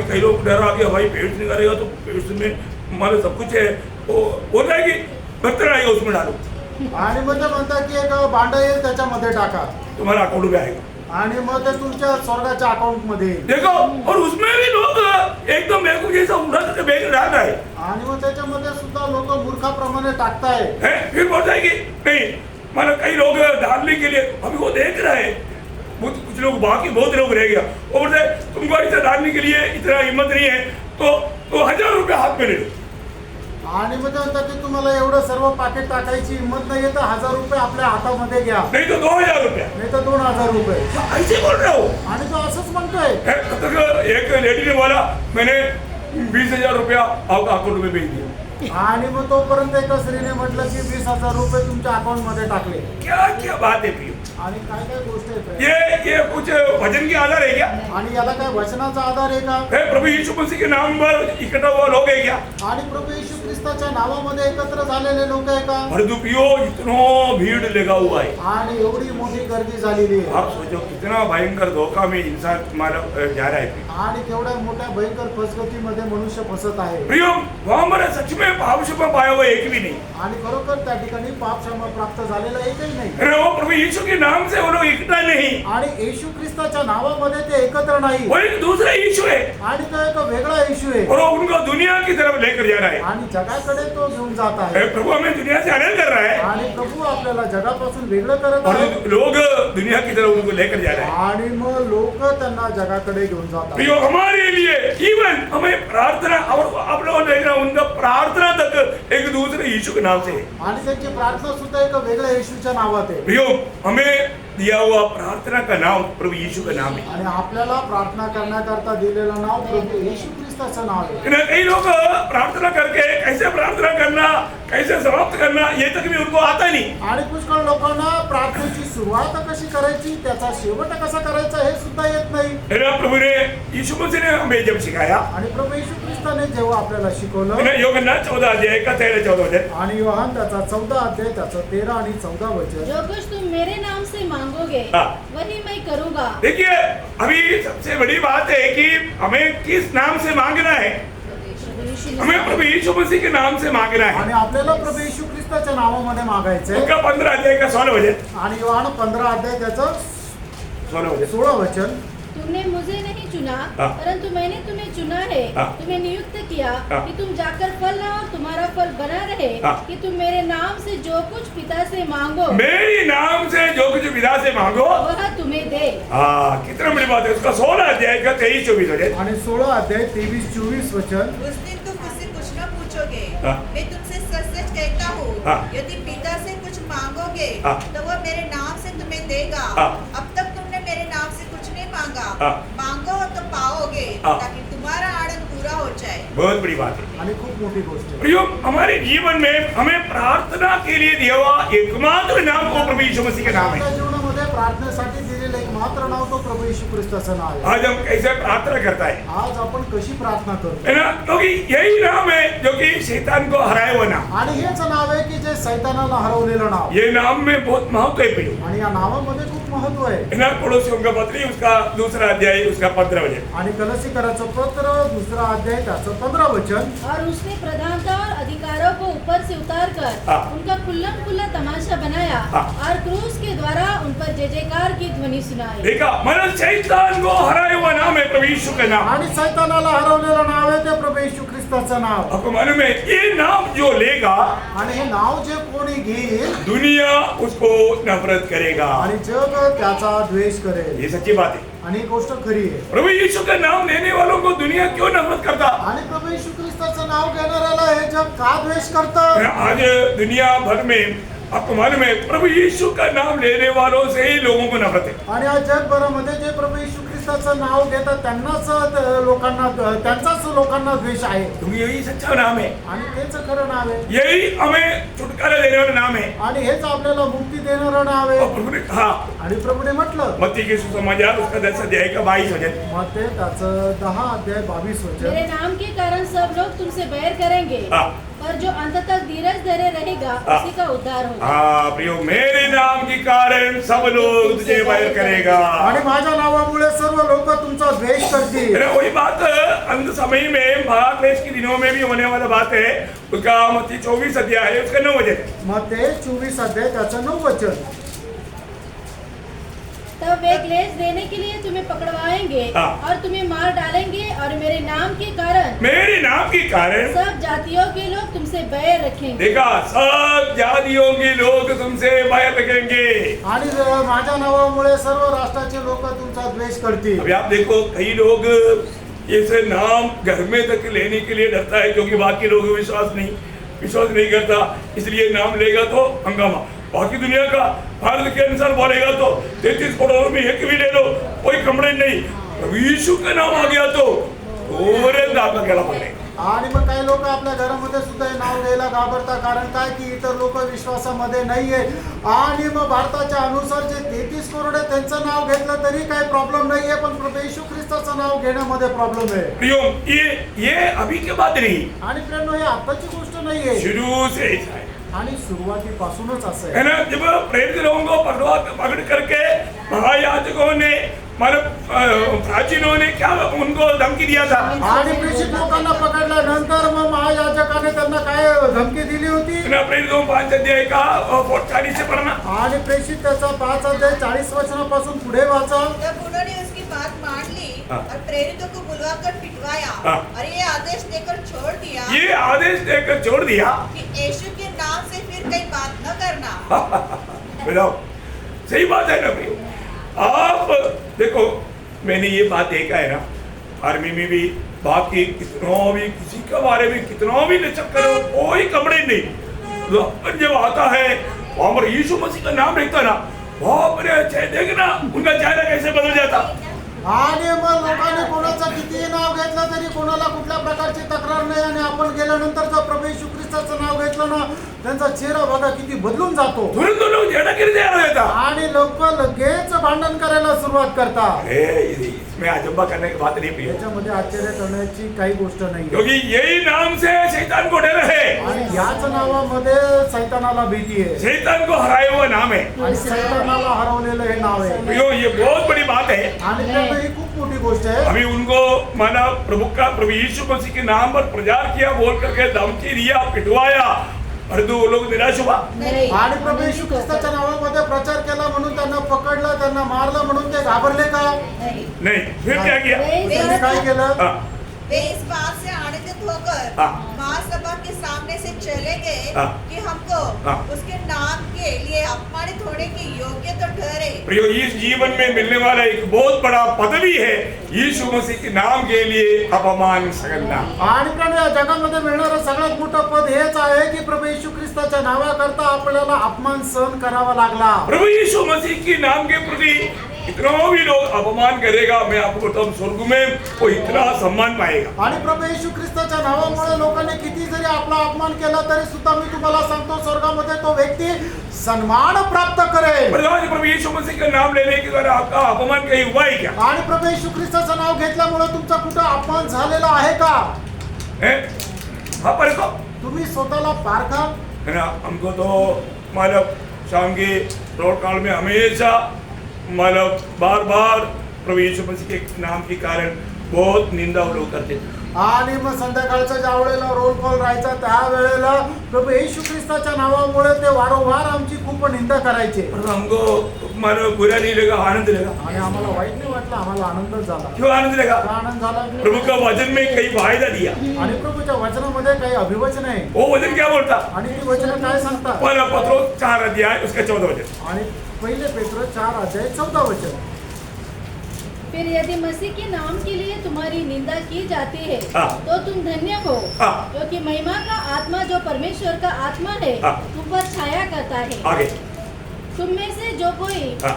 Speaker 1: कई लोग डरा गया भाई, पेड़ निकालेगा तो पेड़ में हमारा सब कुछ है, वो बोलता है कि बर्तन आएगा उसमें डालो,
Speaker 2: आणि मग ते म्हणतात की एक भांडं येईल त्याच्यामध्ये टाका
Speaker 1: तुम्हारा अकाउंट में आएगा।
Speaker 2: आणि मग ते तुमच्या स्वर्गाच्या अकाउंट मध्ये येईल।
Speaker 1: देखो, और उसमें भी लोग एकदम बेवकूफ जैसा उड़ा करके बैग डाल रहा है,
Speaker 2: आणि मग त्याच्यामध्ये सुद्धा लोक मूर्खाप्रमाणे टाकताय।
Speaker 1: हैं? फिर बोलता है कि नहीं, मतलब कई लोग डालने के लिए अभी वो देख रहा है, कुछ लोग, बाकी बहुत लोग रह गया, वो बोलते हैं तुमको ऐसा डालने के लिए इतना हिम्मत नहीं है तो 1000 रुपये हाथ में ले लो।
Speaker 2: आणि मग ते म्हणतात की तुम्हाला एवढं सर्व पाकिट टाकायची हिंमत नाहीये तर 1000 रुपये आपल्या हातामध्ये घ्या,
Speaker 1: नहीं तो 2000 रुपया,
Speaker 2: नाही तर 2000 रुपये।
Speaker 1: ऐसे बोल रहे हो।
Speaker 2: आणि तो असंच म्हणतोय।
Speaker 1: तब तक एक लेडी ने बोला मैंने 20,000 रुपया आपका अकाउंट में भेज दिया।
Speaker 2: आणि मग तोपर्यंत एका स्त्रीने म्हटलं की 20,000 रुपये तुमच्या अकाउंट मध्ये टाकले।
Speaker 1: क्या क्या बात है प्रियो,
Speaker 2: आणि काय काय गोष्ट आहे
Speaker 1: ये कुछ वजन के आधार है क्या?
Speaker 2: आणि याला काय वचनाचा आधार आहे का?
Speaker 1: है प्रभु यीशु मसीह के नाम पर इकट्ठा हुआ लोग है क्या?
Speaker 2: आणि प्रभू येशू ख्रिस्ताच्या नावामध्ये एकत्र झालेले लोक आहे का?
Speaker 1: परंतु प्रियो इतना भीड़ लगा हुआ है,
Speaker 2: आणि एवढी मोठी गर्दी झालेली आहे।
Speaker 1: आप सोचो कितना भयंकर धोखा में इंसान हमारा जा रहा है।
Speaker 2: आणि केवढ्या मोठ्या भयंकर फसगतीमध्ये मनुष्य फसत आहे।
Speaker 1: प्रियो वहाँ हमारा सच में पाप क्षमा पाया हुआ एक भी नहीं,
Speaker 2: आणि खरोखर त्या ठिकाणी पाप क्षमा प्राप्त झालेला एकही नाही।
Speaker 1: अरे वो प्रभु यीशु के नाम से वो लोग इकट्ठा नहीं,
Speaker 2: आणि येशू ख्रिस्ताच्या नावामध्ये ते एकत्र नाही,
Speaker 1: वो एक दूसरा यीशु है,
Speaker 2: आणि तो एक वेगळा येशू आहे
Speaker 1: और वो उनको दुनिया की तरफ लेकर जा रहा है।
Speaker 2: आणि जगाकडे तो घेऊन जात आहे।
Speaker 1: अरे प्रभु हमें दुनिया से अलग कर रहा है,
Speaker 2: आणि प्रभू आपल्याला जगापासून वेगळं करत
Speaker 1: और
Speaker 2: आहे
Speaker 1: लोग दुनिया की तरफ उनको लेकर जा रहे हैं।
Speaker 2: आणि मग लोक त्यांना जगाकडे घेऊन जातात।
Speaker 1: प्रियो हमारे लिए इवन हमें प्रार्थना, और आप लोगों ने देखना उनका प्रार्थना तक एक दूसरे यीशु के नाम से है।
Speaker 2: आणि त्यांची प्रार्थना सुद्धा एक वेगळ्या येशूच्या नावात आहे।
Speaker 1: प्रियो हमें दिया हुआ प्रार्थना का नाम प्रभु यीशु का नाम है।
Speaker 2: आणि आपल्याला प्रार्थना करण्याकरता दिलेलं नाव प्रभू येशू ख्रिस्ताचं नाव आहे।
Speaker 1: कई लोग प्रार्थना करके कैसे प्रार्थना करना, कैसे समाप्त करना, ये तक भी उनको आता नहीं।
Speaker 2: आणि पुष्कळ लोकांना प्रार्थनेची सुरुवात कशी करायची, त्याचा शेवट कसा करायचा हे सुद्धा येत नाही।
Speaker 1: प्रभु ने यीशु मसीह ने हमें जब सिखाया,
Speaker 2: आणि प्रभू येशू ख्रिस्ताने जेव्हा आपल्याला शिकवलं,
Speaker 1: यूहन्ना 14 अध्याय का 13-14 वचन,
Speaker 2: आणि योहान त्याचा 14 अध्याय त्याचा 13 आणि 14 वचन,
Speaker 3: जो कुछ तुम मेरे नाम से मांगोगे
Speaker 1: हाँ।
Speaker 3: वही मैं करूँगा।
Speaker 1: देखिए अभी सबसे बड़ी बात है कि हमें किस नाम से मांगना है। हमें प्रभु यीशु मसीह के नाम से मांगना है।
Speaker 2: आणि आपल्याला प्रभू येशू ख्रिस्ताच्या नावामध्ये मागायचंय।
Speaker 1: उनका 15 अध्याय का 16 वचन,
Speaker 2: आणि योहान 15 अध्याय त्याचं 16 वचन,
Speaker 3: तुमने मुझे नहीं चुना
Speaker 1: हाँ।
Speaker 3: परंतु मैंने तुम्हें चुना है,
Speaker 1: हाँ।
Speaker 3: तुम्हें नियुक्त किया
Speaker 1: हाँ।
Speaker 3: कि तुम जाकर फल लाओ और तुम्हारा फल बना रहे,
Speaker 1: हाँ।
Speaker 3: कि तुम मेरे नाम से जो कुछ पिता से मांगो
Speaker 1: मेरी नाम से जो कुछ विदा से मांगो।
Speaker 3: वह तुम्हें दे।
Speaker 1: हाँ कितना बड़ी बात है। उसका 16 अध्याय का 23-24 वचन,
Speaker 2: आणि 16 अध्याय 23-24 वचन,
Speaker 4: उस दिन तुम मुझसे कुछ न पूछोगे,
Speaker 1: हाँ।
Speaker 4: मैं तुमसे सच सच कहता हूँ,
Speaker 1: हाँ।
Speaker 4: यदि पिता से कुछ मांगोगे
Speaker 1: हाँ।
Speaker 4: तो वह मेरे नाम से तुम्हें देगा।
Speaker 1: हाँ।
Speaker 4: अब तक तुमने मेरे नाम से कुछ नहीं मांगा,
Speaker 1: हाँ।
Speaker 4: मांगो तो पाओगे,
Speaker 1: हाँ।
Speaker 4: ताकि तुम्हारा आनंद पूरा हो जाए।
Speaker 1: बहुत बड़ी बात है।
Speaker 2: आणि खूप मोठी गोष्ट आहे।
Speaker 1: प्रियो हमारे जीवन में हमें प्रार्थना के लिए दिया हुआ एकमात्र नाम वो प्रभु यीशु मसीह का नाम
Speaker 2: आपल्या
Speaker 1: है।
Speaker 2: जीवनामध्ये प्रार्थनेसाठी दिलेलं एकमात्र नाव तो प्रभू येशू ख्रिस्ताचं नाव आहे।
Speaker 1: आज हम कैसे प्रार्थना करता है,
Speaker 2: आज आपण कशी प्रार्थना करतो,
Speaker 1: है ना? क्योंकि यही नाम है जो कि शैतान को हराए हुआ नाम।
Speaker 2: आणि हेच नाव आहे की जे सैतानाला हरवलेलं नाव,
Speaker 1: ये नाम में बहुत महत्व है प्रियो,
Speaker 2: आणि या नावामध्ये खूप महत्व आहे।
Speaker 1: है ना? पड़ोसियों का पत्री उसका 2 अध्याय उसका 15 वचन,
Speaker 2: आणि कलसीकराचं पत्र 2 अध्याय त्याचं 15 वचन,
Speaker 3: और उसने प्रधानता और अधिकारों को ऊपर से उतार कर
Speaker 1: हाँ।
Speaker 3: उनका खुल्लम खुल्ला तमाशा बनाया
Speaker 1: हाँ।
Speaker 3: और क्रूस के द्वारा उन पर जय जयकार की ध्वनि सुनाई।
Speaker 1: देखा मतलब शैतान को हराए हुआ नाम है प्रभु यीशु का नाम।
Speaker 2: आणि सैतानाला हरवलेलं नाव आहे ते प्रभू येशू ख्रिस्त ख्रिस्ताचं नाव
Speaker 1: आपको मालूम है ये नाम जो लेगा
Speaker 2: आणि हे नाव जे कोणी घेईल
Speaker 1: दुनिया उसको नफरत करेगा।
Speaker 2: आणि जग त्याचा द्वेष करेल
Speaker 1: ये सच्ची बात है।
Speaker 2: आणि ही गोष्ट खरी आहे।
Speaker 1: प्रभु यीशु का नाम लेने वालों को दुनिया क्यों नफरत करता?
Speaker 2: आणि प्रभू येशू ख्रिस्ताचं नाव घेणाऱ्याला हे जग का द्वेष करतं?
Speaker 1: आज दुनिया भर में आपको मालूम है प्रभु यीशु का नाम लेने वालों से ही लोगों को नफरत है।
Speaker 2: आणि आज जगभरामध्ये जे प्रभू येशू ख्रिस्ताचं नाव घेतात त्यांचाच लोकांना द्वेष आहे।
Speaker 1: क्योंकि यही सच्चा नाम है,
Speaker 2: आणि तेच खरं नाव आहे
Speaker 1: यही हमें छुटकारा देने वाला नाम है।
Speaker 2: आणि हेच आपल्याला मुक्ती देणारं नाव
Speaker 1: और
Speaker 2: आहे।
Speaker 1: प्रभु ने कहा
Speaker 2: आणि प्रभूने म्हटलं
Speaker 1: मत्ती के सुसमाचार उसका 10 अध्याय का 22 वचन,
Speaker 2: मत्ते त्याचं 10 अध्याय 22 वचन।
Speaker 3: मेरे नाम के कारण सब लोग तुमसे बैर करेंगे,
Speaker 1: हाँ।
Speaker 3: पर जो अंत तक धीरज धरे रहेगा
Speaker 1: हाँ।
Speaker 3: उसी का उद्धार होगा।
Speaker 1: हाँ प्रियो, मेरे नाम के कारण सब लोग तुझे बैर करेगा।
Speaker 2: आणि माझ्या नावामुळे सर्व लोक तुमचा द्वेष करतील।
Speaker 1: वही बात अंत समय में महाक्लेश के दिनों में भी होने वाला बात है। उसका मत्ती 24 अध्याय है, उसका 9 वचन।
Speaker 2: मत्ते 24 अध्याय त्याचं 9 वचन।
Speaker 3: तब वे क्लेश देने के लिए तुम्हें पकड़वाएंगे
Speaker 1: हाँ।
Speaker 3: और तुम्हें मार डालेंगे, और मेरे नाम के कारण सब जातियों के लोग तुमसे बैर रखेंगे।
Speaker 1: देखा, सब जातियों के लोग तुमसे बैर रखेंगे।
Speaker 2: आणि माझ्या नावामुळे सर्व राष्ट्राचे लोक तुमचा द्वेष करतील।
Speaker 1: अभी आप देखो, कई लोग ऐसे नाम घर में तक लेने के लिए डरता है, क्योंकि बाकी लोग विश्वास नहीं करता, इसलिए नाम लेगा तो हंगामा। बाकी दुनिया का भारत के अनुसार बोलेगा तो 33 करोड़ में एक भी ले लो, कोई कंप्लेंट नहीं। प्रभु यीशु का नाम आ गया तो तुरंत आपका गला पकड़ेगा।
Speaker 2: आणि मग काही लोक आपल्या घरामध्ये सुद्धा हे नाव घ्यायला घाबरतात, कारण काय की इतर लोक विश्वासामध्ये नाहीये। आणि मग भारताच्या अनुसार जे 33 करोड आहे त्यांचं नाव घेतलं तरी काही प्रॉब्लेम नाहीये, पण प्रभू येशू ख्रिस्ताचं नाव घेण्यामध्ये प्रॉब्लेम आहे।
Speaker 1: प्रियो, ये अभी के बात नहीं,
Speaker 2: आणि प्रियांनो, हे आताची गोष्ट नाहीये,
Speaker 1: शुरू से ऐसा है।
Speaker 2: आणि सुरुवातीपासूनच असं
Speaker 1: है
Speaker 2: आहे।
Speaker 1: ना, जब प्रेरित लोगों को पकड़ करके महायाजकों ने मतलब प्राचीनों ने क्या उनको धमकी दिया था?
Speaker 2: आणि प्रेषित लोकांना पकडल्यानंतर मग महायाजकाने त्यांना काय धमकी दिली होती?
Speaker 1: प्रेरितों 5 अध्याय का 40 से पढ़ना।
Speaker 2: आणि प्रेषित त्याचा 5 अध्याय 40 वचनापासून पुढे वाचा।
Speaker 4: जब उन्होंने उसकी बात मान ली
Speaker 1: हाँ।
Speaker 4: और प्रेरितों को बुलवाकर पिटवाया
Speaker 1: हाँ।
Speaker 4: और ये आदेश देकर छोड़ दिया
Speaker 1: ये आदेश देकर छोड़ दिया।
Speaker 4: कि यीशु के नाम से फिर कहीं बात न करना।
Speaker 1: बताओ, सही बात है ना भाई? आप देखो, मैंने ये बात देखा है ना, आर्मी में भी बाकी कितना भी किसी के बारे में कितना भी लचक करो, कोई कंप्लेंट नहीं। तो अपन जब आता है वहां पर यीशु मसीह का नाम लिखता ना, बाप रे, अच्छे देखना उनका चेहरा कैसे बदल जाता।
Speaker 2: आणि मग लोकांनी कोणाचं कितीही नाव घेतलं तरी कोणाला कुठल्या प्रकारची तक्रार नाही, आणि आपण गेल्यानंतर जर प्रभू येशू ख्रिस्ताचं नाव घेतलं ना, त्यांचा चेहरा बघा किती बदलून जातो।
Speaker 1: तुरंत लोग झेड़ागिरी दे देता
Speaker 2: आणि लोक लगेच भांडण करायला सुरुवात करतात।
Speaker 1: इसमें अजंबा करने की बात नहीं प्रिय,
Speaker 2: याच्यामध्ये आश्चर्य करण्याची काही गोष्ट नाही,
Speaker 1: क्योंकि यही नाम से शैतान को डर है।
Speaker 2: आणि याच नावामध्ये सैतानाला भीती आहे,
Speaker 1: शैतान को हराया हुआ नाम है।
Speaker 2: आणि सैतानाला हरवलेलं हे नाव आहे।
Speaker 1: प्रियो, ये बहुत बड़ी बात है।
Speaker 2: आणि त्यामुळे ही खूप मोठी गोष्ट आहे।
Speaker 1: अभी उनको माना प्रभु यीशु मसीह के नाम पर प्रचार किया, बोल करके धमकी दिया, पिटवाया, और वो लोग निराश हुआ।
Speaker 2: आणि प्रभू येशू ख्रिस्ताच्या नावामध्ये प्रचार केला म्हणून त्यांना पकडलं, त्यांना मारलं म्हणून ते घाबरले का?
Speaker 1: नहीं, फिर क्या किया?
Speaker 2: त्यांनी काय केलं?
Speaker 1: हाँ,
Speaker 4: वे इस बात से आनंदित होकर
Speaker 1: हाँ।
Speaker 4: महासभा के सामने से चले गए
Speaker 1: हाँ।
Speaker 4: कि हमको
Speaker 1: हाँ।
Speaker 4: उसके नाम के लिए अपमानित होने की योग्य तो ठहरे।
Speaker 1: प्रियो, इस जीवन में मिलने वाला एक बहुत बड़ा पदवी है, यीशु मसीह के नाम के लिए अपमान सहना।
Speaker 2: आणि कारण या जगामध्ये मिळणारं सगळ्यात मोठं पद हेच आहे की प्रभू येशू ख्रिस्ताच्या नावाकरता आपल्याला अपमान सहन करावा लागला।
Speaker 1: प्रभु यीशु मसीह के नाम के प्रति इतना भी लोग अपमान करेगा, मैं आपको बताऊं, स्वर्ग में वो इतना सम्मान पाएगा।
Speaker 2: आणि प्रभू येशू ख्रिस्ताच्या नावामुळे लोकांनी किती जरी आपला अपमान केला तरी सुद्धा मी तुम्हाला सांगतो, स्वर्गामध्ये तो व्यक्ती सन्मान प्राप्त करेल।
Speaker 1: प्रभु यीशु मसीह का नाम लेने के द्वारा आपका अपमान कहीं हुआ है क्या?
Speaker 2: आणि प्रभू येशू ख्रिस्ताचं नाव घेतल्यामुळे तुमचा कुठं अपमान झालेला आहे का?
Speaker 1: हाँ, पर इसको
Speaker 2: तुम्ही स्वतःला पारखा।
Speaker 1: है ना, हमको तो मतलब शाम के रोड काल में हमेशा मतलब बार बार प्रभु यीशु मसीह के नाम के कारण बहुत निंदा लोग करते थे।
Speaker 2: आणि मग संध्याकाळच्या ज्या वेळेला रोल कॉल राहायचा त्यावेळेला प्रभू येशू ख्रिस्ताच्या नावामुळे ते वारंवार आमची खूप निंदा करायचे।
Speaker 1: हमको मानो बुरा नहीं लगा, आनंद लगा।
Speaker 2: आणि आम्हाला वाईट नाही वाटलं, आम्हाला आनंद झाला.
Speaker 1: क्यों आनंद लगा?
Speaker 2: का आनंद झाला?
Speaker 1: प्रभु का वचन में कई वायदा दिया।
Speaker 2: आणि प्रभूच्या वचनामध्ये काही अभिवचन आहे.
Speaker 1: वो वचन क्या बोलता?
Speaker 2: आणि ती वचन काय सांगतात?
Speaker 1: पहला पत्रोस 4 अध्याय उसका 14 वचन।
Speaker 2: आणि पहिले पेत्र 4 अध्याय 14 वचन.
Speaker 3: फिर यदि मसीह के नाम के लिए तुम्हारी निंदा की जाती है
Speaker 1: हाँ।
Speaker 3: तो तुम धन्य हो,
Speaker 1: हाँ।
Speaker 3: क्योंकि महिमा का आत्मा जो परमेश्वर का आत्मा है
Speaker 1: हाँ।
Speaker 3: तुम पर छाया करता है।
Speaker 1: आगे
Speaker 3: तुम में से जो
Speaker 1: हाँ।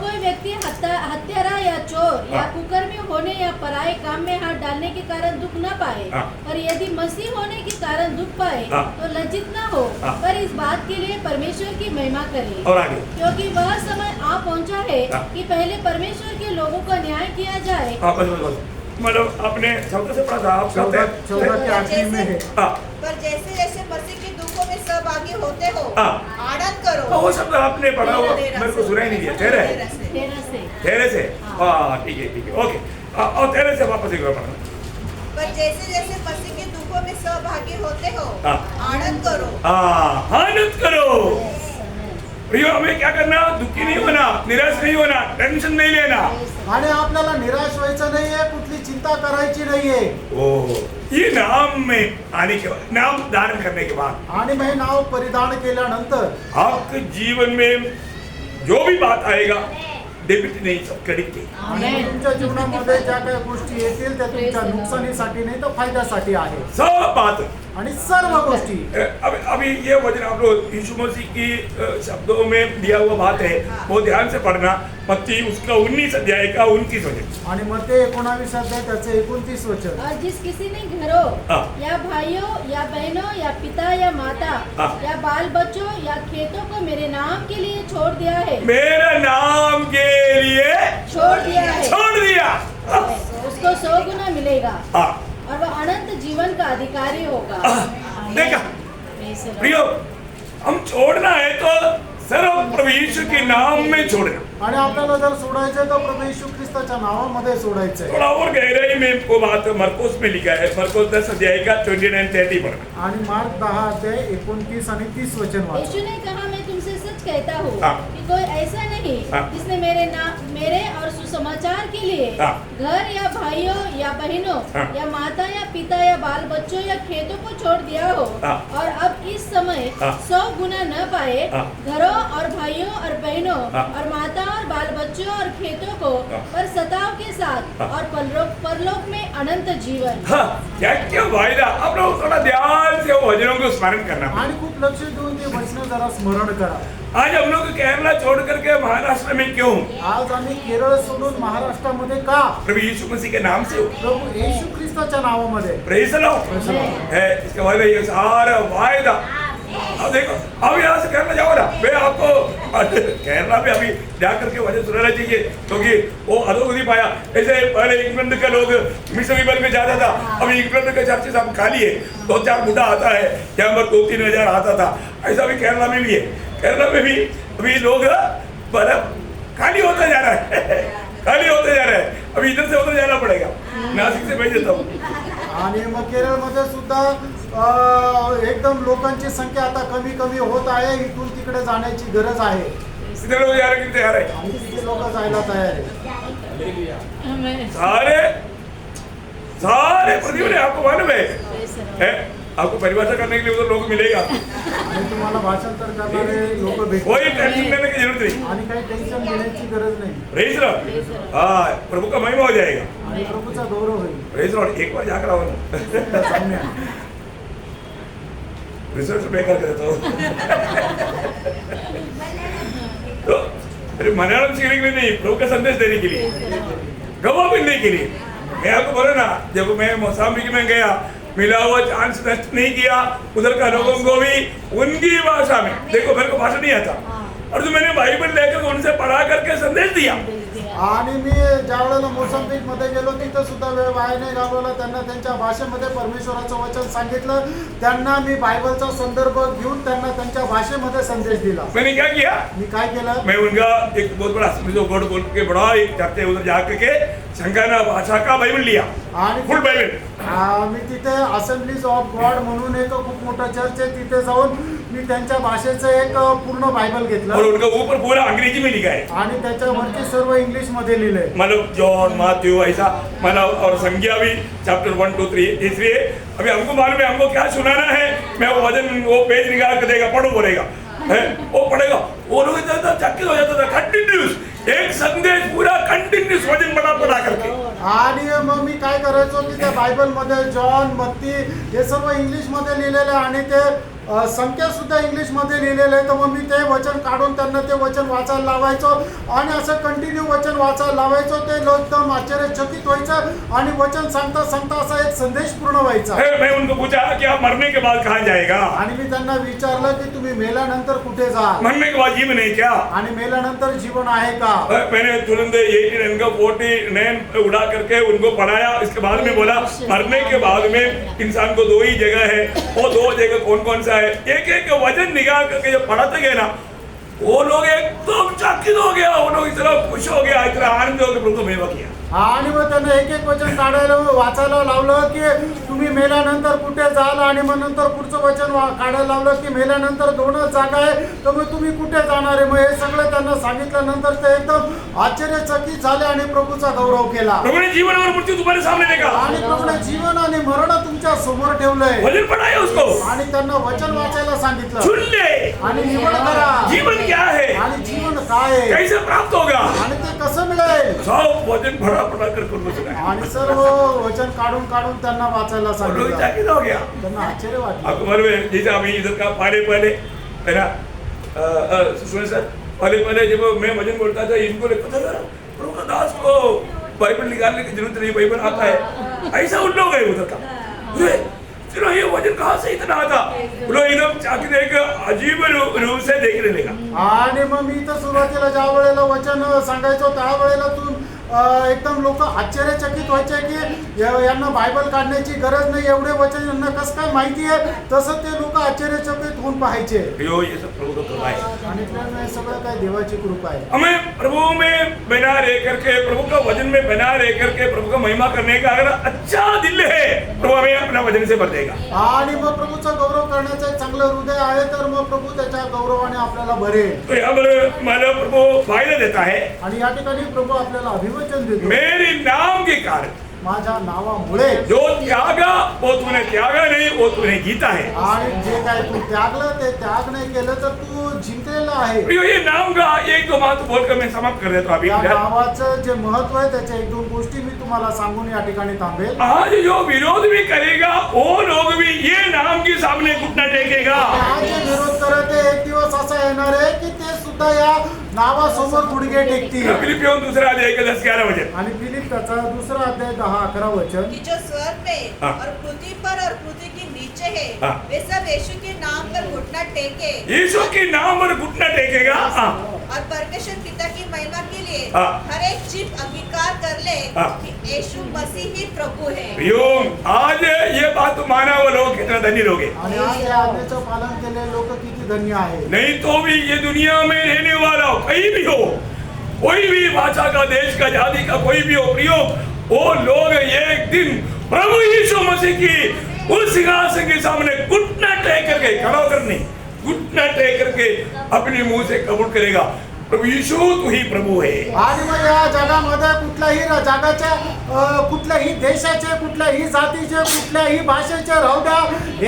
Speaker 3: कोई व्यक्ति हत्यारा या चोर या
Speaker 1: हाँ।
Speaker 3: कुकर्मी होने या पराये काम में हाथ डालने के कारण दुख न पाए,
Speaker 1: हाँ।
Speaker 3: पर यदि मसीह होने के कारण दुख पाए
Speaker 1: हाँ।
Speaker 3: तो लज्जित न हो,
Speaker 1: हाँ।
Speaker 3: पर इस बात के लिए परमेश्वर की महिमा करे।
Speaker 1: और आगे
Speaker 3: क्योंकि वह समय आ पहुंचा है
Speaker 1: हाँ।
Speaker 3: कि पहले परमेश्वर के लोगों का न्याय किया जाए।
Speaker 1: बस मतलब आपने 14 से पढ़ा था, आप
Speaker 2: 14 के आखिरी में है.
Speaker 1: हाँ
Speaker 4: पर जैसे जैसे मसीह के दुखों में सहभागी होते हो,
Speaker 1: हाँ।
Speaker 4: आनंद करो।
Speaker 1: वो शब्द आपने पढ़ा हुआ मेरे को सुनाई नहीं दिया। तेरे
Speaker 3: 13 से
Speaker 1: हाँ ठीक है ओके। और 13 से वापस एक बार पढ़ना।
Speaker 4: पर जैसे जैसे मसीह के दुखों में सहभागी होते हो,
Speaker 1: हाँ।
Speaker 4: आनंद करो।
Speaker 1: आनंद करो। भैया हमें क्या करना? दुखी नहीं होना, निराश नहीं होना, टेंशन नहीं लेना।
Speaker 2: आणि आपल्याला निराश व्हायचं नाहीये, कुठली चिंता करायची नाहीये.
Speaker 1: ये नाम में आने के बाद, नाम धारण करने के बाद,
Speaker 2: आणि मग हे नाव परिधान केल्यानंतर
Speaker 1: आपके जीवन में जो भी बात आएगा डेबिट नहीं, सब क्रेडिट नहीं।
Speaker 2: आणि तुमच्या जीवनामध्ये ज्या काही गोष्टी येतील त्या तुमच्या नुकसानीसाठी नाही तर फायद्यासाठी आहे.
Speaker 1: सब बात
Speaker 2: आणि सर्व गोष्टी.
Speaker 1: अभी ये वचन आप लोग यीशु मसीह की शब्दों में दिया हुआ बात है, वो ध्यान से पढ़ना। मत्ती उसका 19 अध्याय का 29 वचन।
Speaker 2: आणि मग ते 19 अध्याय त्याचे 29 वचन.
Speaker 3: और जिस किसी ने घरों
Speaker 1: हाँ।
Speaker 3: या भाइयों या बहनों या पिता या माता
Speaker 1: हाँ।
Speaker 3: या बाल बच्चों या खेतों को मेरे नाम के लिए छोड़ दिया है,
Speaker 1: मेरा नाम के लिए
Speaker 3: छोड़ दिया है,
Speaker 1: छोड़ दिया।
Speaker 3: उसको 100 गुना मिलेगा
Speaker 1: हाँ
Speaker 3: और वह अनंत जीवन का अधिकारी होगा।
Speaker 1: देखा प्रियो, हम छोड़ना है तो सर्व प्रभु यीशु के नाम में छोड़ना।
Speaker 2: आणि आपल्याला जर सोडायचं तर प्रभू येशू ख्रिस्ताच्या नावामध्ये सोडायचंय.
Speaker 1: थोड़ा और गहराई में वो बात मरकोस में लिखा है, मरकोस 10 अध्याय का 29-30 पढ़ना।
Speaker 2: आणि मार्क 10 अध्याय 29 आणि 30 वचन वाचा.
Speaker 3: यीशु ने कहा, मैं तुमसे सच कहता हूँ
Speaker 1: हाँ।
Speaker 3: कि कोई ऐसा नहीं
Speaker 1: हाँ।
Speaker 3: जिसने मेरे और सुसमाचार के लिए
Speaker 1: हाँ।
Speaker 3: घर या भाइयों या बहनों
Speaker 1: हाँ।
Speaker 3: या माता या पिता या बाल बच्चों या खेतों को छोड़ दिया हो
Speaker 1: हाँ।
Speaker 3: और अब इस समय
Speaker 1: हाँ।
Speaker 3: 100 गुना न पाए,
Speaker 1: हाँ।
Speaker 3: घरों और भाइयों और बहनों
Speaker 1: हाँ।
Speaker 3: और माता और बाल बच्चों और खेतों को
Speaker 1: हाँ।
Speaker 3: पर सताव के साथ
Speaker 1: हाँ।
Speaker 3: और परलोक में अनंत जीवन।
Speaker 1: हाँ क्या क्या वायदा। आप लोग थोड़ा ध्यान से वो वचनों को स्मरण करना।
Speaker 2: आणि खूप लक्ष देऊन ते वचन जरा स्मरण करा.
Speaker 1: आज हम लोग केरला छोड़ करके महाराष्ट्र में क्यों?
Speaker 2: आज आम्ही केरळ सोडून महाराष्ट्रामध्ये का?
Speaker 1: प्रभु यीशु मसीह के नाम से हो।
Speaker 2: प्रभू येशू ख्रिस्ताच्या नावामध्ये.
Speaker 1: प्रेज द लॉर्ड है। इसके बाद ये सारा वायदा अब देखो, अब यहाँ से केरला जाओ ना, मैं आपको केरला में अभी जाकर के वजह सुनाना चाहिए, क्योंकि वो अधोगति पाया। ऐसे पहले इंग्लैंड के लोग मिशनरी बल में जाता था, अभी इंग्लैंड के चर्चेस हम खाली है, 2-4 बुढ़ा आता है, यहाँ पर 2-3 हजार आता था। ऐसा भी केरला में भी है। केरला में भी अभी लोग खाली होता जा रहा है, खाली होते जा रहा है। अभी इधर से उधर जाना पड़ेगा, नासिक से भेज देता हूँ।
Speaker 2: आणि मग केरळमध्ये सुद्धा एकदम लोकांची संख्या आता कमी कमी होत आहे. इथून तिकडे जाण्याची गरज आहे.
Speaker 1: कितने लोग जा रहे हैं, कितने आ रहे हैं?
Speaker 2: आणि तिथे लोक जायला तयार आहे.
Speaker 1: सारे सारे पृथ्वी में आपको मालूम है आपको परिभाषा करने के लिए उधर लोग मिलेगा।
Speaker 2: आणि तुम्हाला भाषांतर करणारे लोक भेटतील.
Speaker 1: कोई टेंशन लेने की जरूरत नहीं।
Speaker 2: आणि काही टेन्शन घेण्याची गरज नाही.
Speaker 1: Praise Lord. हाँ प्रभु का महिमा हो जाएगा।
Speaker 2: आणि प्रभूचा गौरव होईल.
Speaker 1: Praise Lord. एक बार जाकर आओ ना,
Speaker 2: सामने.
Speaker 1: रिसर्च पे करके देता हूँ। तो अरे मलयालम सीखने के लिए नहीं, प्रभु का संदेश देने के लिए, गवाह बनने के लिए। मैं आपको बोला ना, जब मैं मोसाम्बिक में गया, मिला हुआ चांस नष्ट नहीं किया, उधर का लोगों को भी उनकी भाषा में, देखो मेरे को भाषा नहीं आता, और जो मैंने बाइबल लेकर उनसे पढ़ा करके संदेश दिया।
Speaker 2: आणि मी ज्या वेळेला मोसंबीक मध्ये गेलो तिथं सुद्धा वेळ वाया नाही घालवला. त्यांना त्यांच्या भाषेमध्ये परमेश्वराचं वचन सांगितलं. त्यांना मी बायबलचा संदर्भ घेऊन त्यांना त्यांच्या भाषेमध्ये संदेश दिला.
Speaker 1: मैंने क्या किया?
Speaker 2: मी काय केलं?
Speaker 1: मैं उनका एक बहुत बड़ा वर्ड बोल के बड़ा एक चर्चे उधर जाकर के संगाना भाषा का बाइबल लिया,
Speaker 2: आणि
Speaker 1: फुल बाइबल।
Speaker 2: मी तिथे असेंब्लीज ऑफ गॉड म्हणून एक खूप मोठं चर्च आहे, तिथे जाऊन मी त्यांच्या भाषेचं एक पूर्ण बायबल
Speaker 1: और
Speaker 2: घेतलं
Speaker 1: उनका ऊपर पूरा अंग्रेजी में लिखा है,
Speaker 2: आणि त्याच्यावरती सर्व इंग्लिश मध्ये लिहिलंय.
Speaker 1: मतलब जॉन मैथ्यू ऐसा, मतलब और संज्ञा भी चैप्टर 1 2 3. इसलिए अभी हमको मालूम है हमको क्या सुनाना है. मैं वो वजन वो पेज निकाल कर देगा, पढ़ो बोलेगा है, वो पढ़ेगा. वो लोग इतना चकित हो जाता था, कंटिन्यूस एक संदेश पूरा कंटिन्यूस वजन पढ़ा करके.
Speaker 2: आणि मग मी काय करायचो की त्या बायबल मध्ये जॉन मत्ती हे सर्व इंग्लिश मध्ये लिहिलेलं आहे आणि ते संख्या सुद्धा इंग्लिश मध्ये लिहिलेलं आहे. तर मग मी ते वचन काढून त्यांना ते वचन वाचायला लावायचो आणि असं कंटिन्यू वचन वाचायला लावायचो. ते लोक एकदम आश्चर्यचकित व्हायचं आणि वचन सांगता सांगता असा एक संदेश पूर्ण व्हायचा.
Speaker 1: मैं उनको पूछा कि आप मरने के बाद कहाँ जाएगा.
Speaker 2: आणि मी त्यांना विचारलं की तुम्ही मेल्यानंतर कुठे जा.
Speaker 1: मरने के बाद जीवन है क्या.
Speaker 2: आणि मेल्यानंतर जीवन आहे का.
Speaker 1: मैंने तुरंत 89 का 49 उड़ा करके उनको पढ़ाया. इसके बाद में बोला मरने के बाद में इंसान को 2 ही जगह है, वो 2 जगह कौन कौन सा है. एक एक वजन निकाल करके जब पढ़ाते गए ना, वो लोग एकदम चकित हो गया. वो लोग इतना खुश हो गया, इतना आनंद हो गया, प्रभु को महिमा किया.
Speaker 2: आणि मग त्यांना एक एक वचन काढायला वाचायला लावलं की तुम्ही मेल्यानंतर कुठे जाल. आणि मग नंतर पुढचं वचन काढायला लावलं की मेल्यानंतर 2च जागा आहे, तर मग तुम्ही कुठे जाणार आहे. मग हे सगळं त्यांना सांगितल्यानंतर ते एकदम आश्चर्यचकित झाले आणि प्रभूचा गौरव केला.
Speaker 1: प्रभु ने जीवन और मृत्यु तुम्हारे सामने देखा.
Speaker 2: आणि प्रभूने जीवन आणि मरण तुमच्या समोर ठेवलंय.
Speaker 1: वचन पढ़ाया उसको,
Speaker 2: आणि त्यांना वचन वाचायला सांगितलं.
Speaker 1: सुन ले,
Speaker 2: आणि निवड करा.
Speaker 1: जीवन क्या है,
Speaker 2: आणि जीवन काय आहे
Speaker 1: कैसे प्राप्त होगा.
Speaker 2: आणि ते कसं मिळेल.
Speaker 1: सब वचन पढ़ा कर उनको सुनाया.
Speaker 2: आणि सर्व वचन काढून काढून त्यांना वाचायला
Speaker 1: लोग
Speaker 2: सांगितलं.
Speaker 1: चकित हो गया.
Speaker 2: त्यांना आश्चर्य वाटलं.
Speaker 1: आपको मालूम है जैसे अभी इधर का पहले है ना, सुनिए सर, पहले जब मैं वचन बोलता था इनको लगता था प्रभु का दास को बाइबल निकालने की जरूरत नहीं, बाइबल आता है. ऐसा उन लोग है उधर का. अरे चलो ये वचन कहाँ से इतना आता. लोग एकदम चकित एक अजीब रूप से देखने लगा.
Speaker 2: आणि मग मी तर सुरुवातीला ज्या वेळेला वचन सांगायचो त्या वेळेला तू एकदम लोक आश्चर्यचकित व्हायचे की यांना बायबल काढण्याची गरज नाही, एवढे वचन यांना कसं काय माहिती आहे. तसं ते लोक आश्चर्यचकित होऊन पाहायचे.
Speaker 1: यो ये सब प्रभु का कृपा है.
Speaker 2: आणि प्रेम हे सगळं काय देवाची कृपा आहे.
Speaker 1: हमें प्रभु में बना रह करके, प्रभु का वचन में बना रह करके प्रभु का महिमा करने का अगर अच्छा दिल है, प्रभु हमें अपना वचन से भर देगा.
Speaker 2: आणि मग प्रभूचा गौरव करण्याचं एक चांगलं हृदय आहे तर मग प्रभू त्याच्या गौरवाने आपल्याला भरेल.
Speaker 1: तो यहाँ पर मानो प्रभु फायदा देता है.
Speaker 2: आणि या ठिकाणी प्रभू आपल्याला अभिवचन देतो.
Speaker 1: मेरे नाम के कारण
Speaker 2: माझ्या नावामुळे
Speaker 1: जो त्यागा वो तूने त्यागा नहीं, वो तूने जीता है.
Speaker 2: आणि जे काय तू त्यागलं ते त्याग नाही केलं तर तू जिंकलेला आहे.
Speaker 1: प्रियो, ये नाम का एक दो बात बोलकर मैं समाप्त कर देता हूँ अभी.
Speaker 2: या नावाचं जे महत्व आहे त्याच्या 1-2 गोष्टी मी तुम्हाला सांगून या ठिकाणी थांबेल.
Speaker 1: आज जो विरोध भी करेगा वो लोग भी ये नाम के सामने घुटना टेकेगा.
Speaker 2: आज जे विरोध करत आहे एक दिवस असा येणार आहे की ते सुद्धा या नावासमोर गुडघे टेकतील.
Speaker 1: फिलिपियों 2 अध्याय के 10-11 वचन.
Speaker 2: आणि फिलिप त्याचा 2 अध्याय 10-11 वचन.
Speaker 4: कि जो स्वर्ग में
Speaker 1: हाँ।
Speaker 4: और पृथ्वी पर और पृथ्वी के नीचे है,
Speaker 1: हाँ।
Speaker 4: वे सब यीशु के नाम पर घुटना टेके
Speaker 1: यीशु के नाम पर घुटना टेकेगा. हाँ.
Speaker 4: और परमेश्वर पिता की महिमा के लिए
Speaker 1: हाँ।
Speaker 4: हर एक जीव अंगीकार कर ले
Speaker 1: हाँ।
Speaker 4: कि यीशु मसीह ही प्रभु है.
Speaker 1: प्रियो, आज ये बात माना वो लोग कितना धनी लोग हैं.
Speaker 2: आणि आज या आज्ञेचं पालन केलेले लोक किती धन्य आहे.
Speaker 1: नहीं तो भी ये दुनिया में रहने वाला हो, कहीं भी हो, कोई भी भाषा का, देश का, जाति का कोई भी हो, प्रियो, वो लोग एक दिन प्रभु यीशु मसीह की उस सिंहासन के सामने घुटना टेक करके, खड़ा होकर नहीं, घुटना टेक करके अपने मुंह से कबूल करेगा प्रभु यीशु तू ही प्रभु है.
Speaker 2: आणि मग या जगामध्ये कुठल्याही जगाच्या कुठल्याही देशाचे, कुठल्याही जातीचे, कुठल्याही भाषेचे राहू द्या,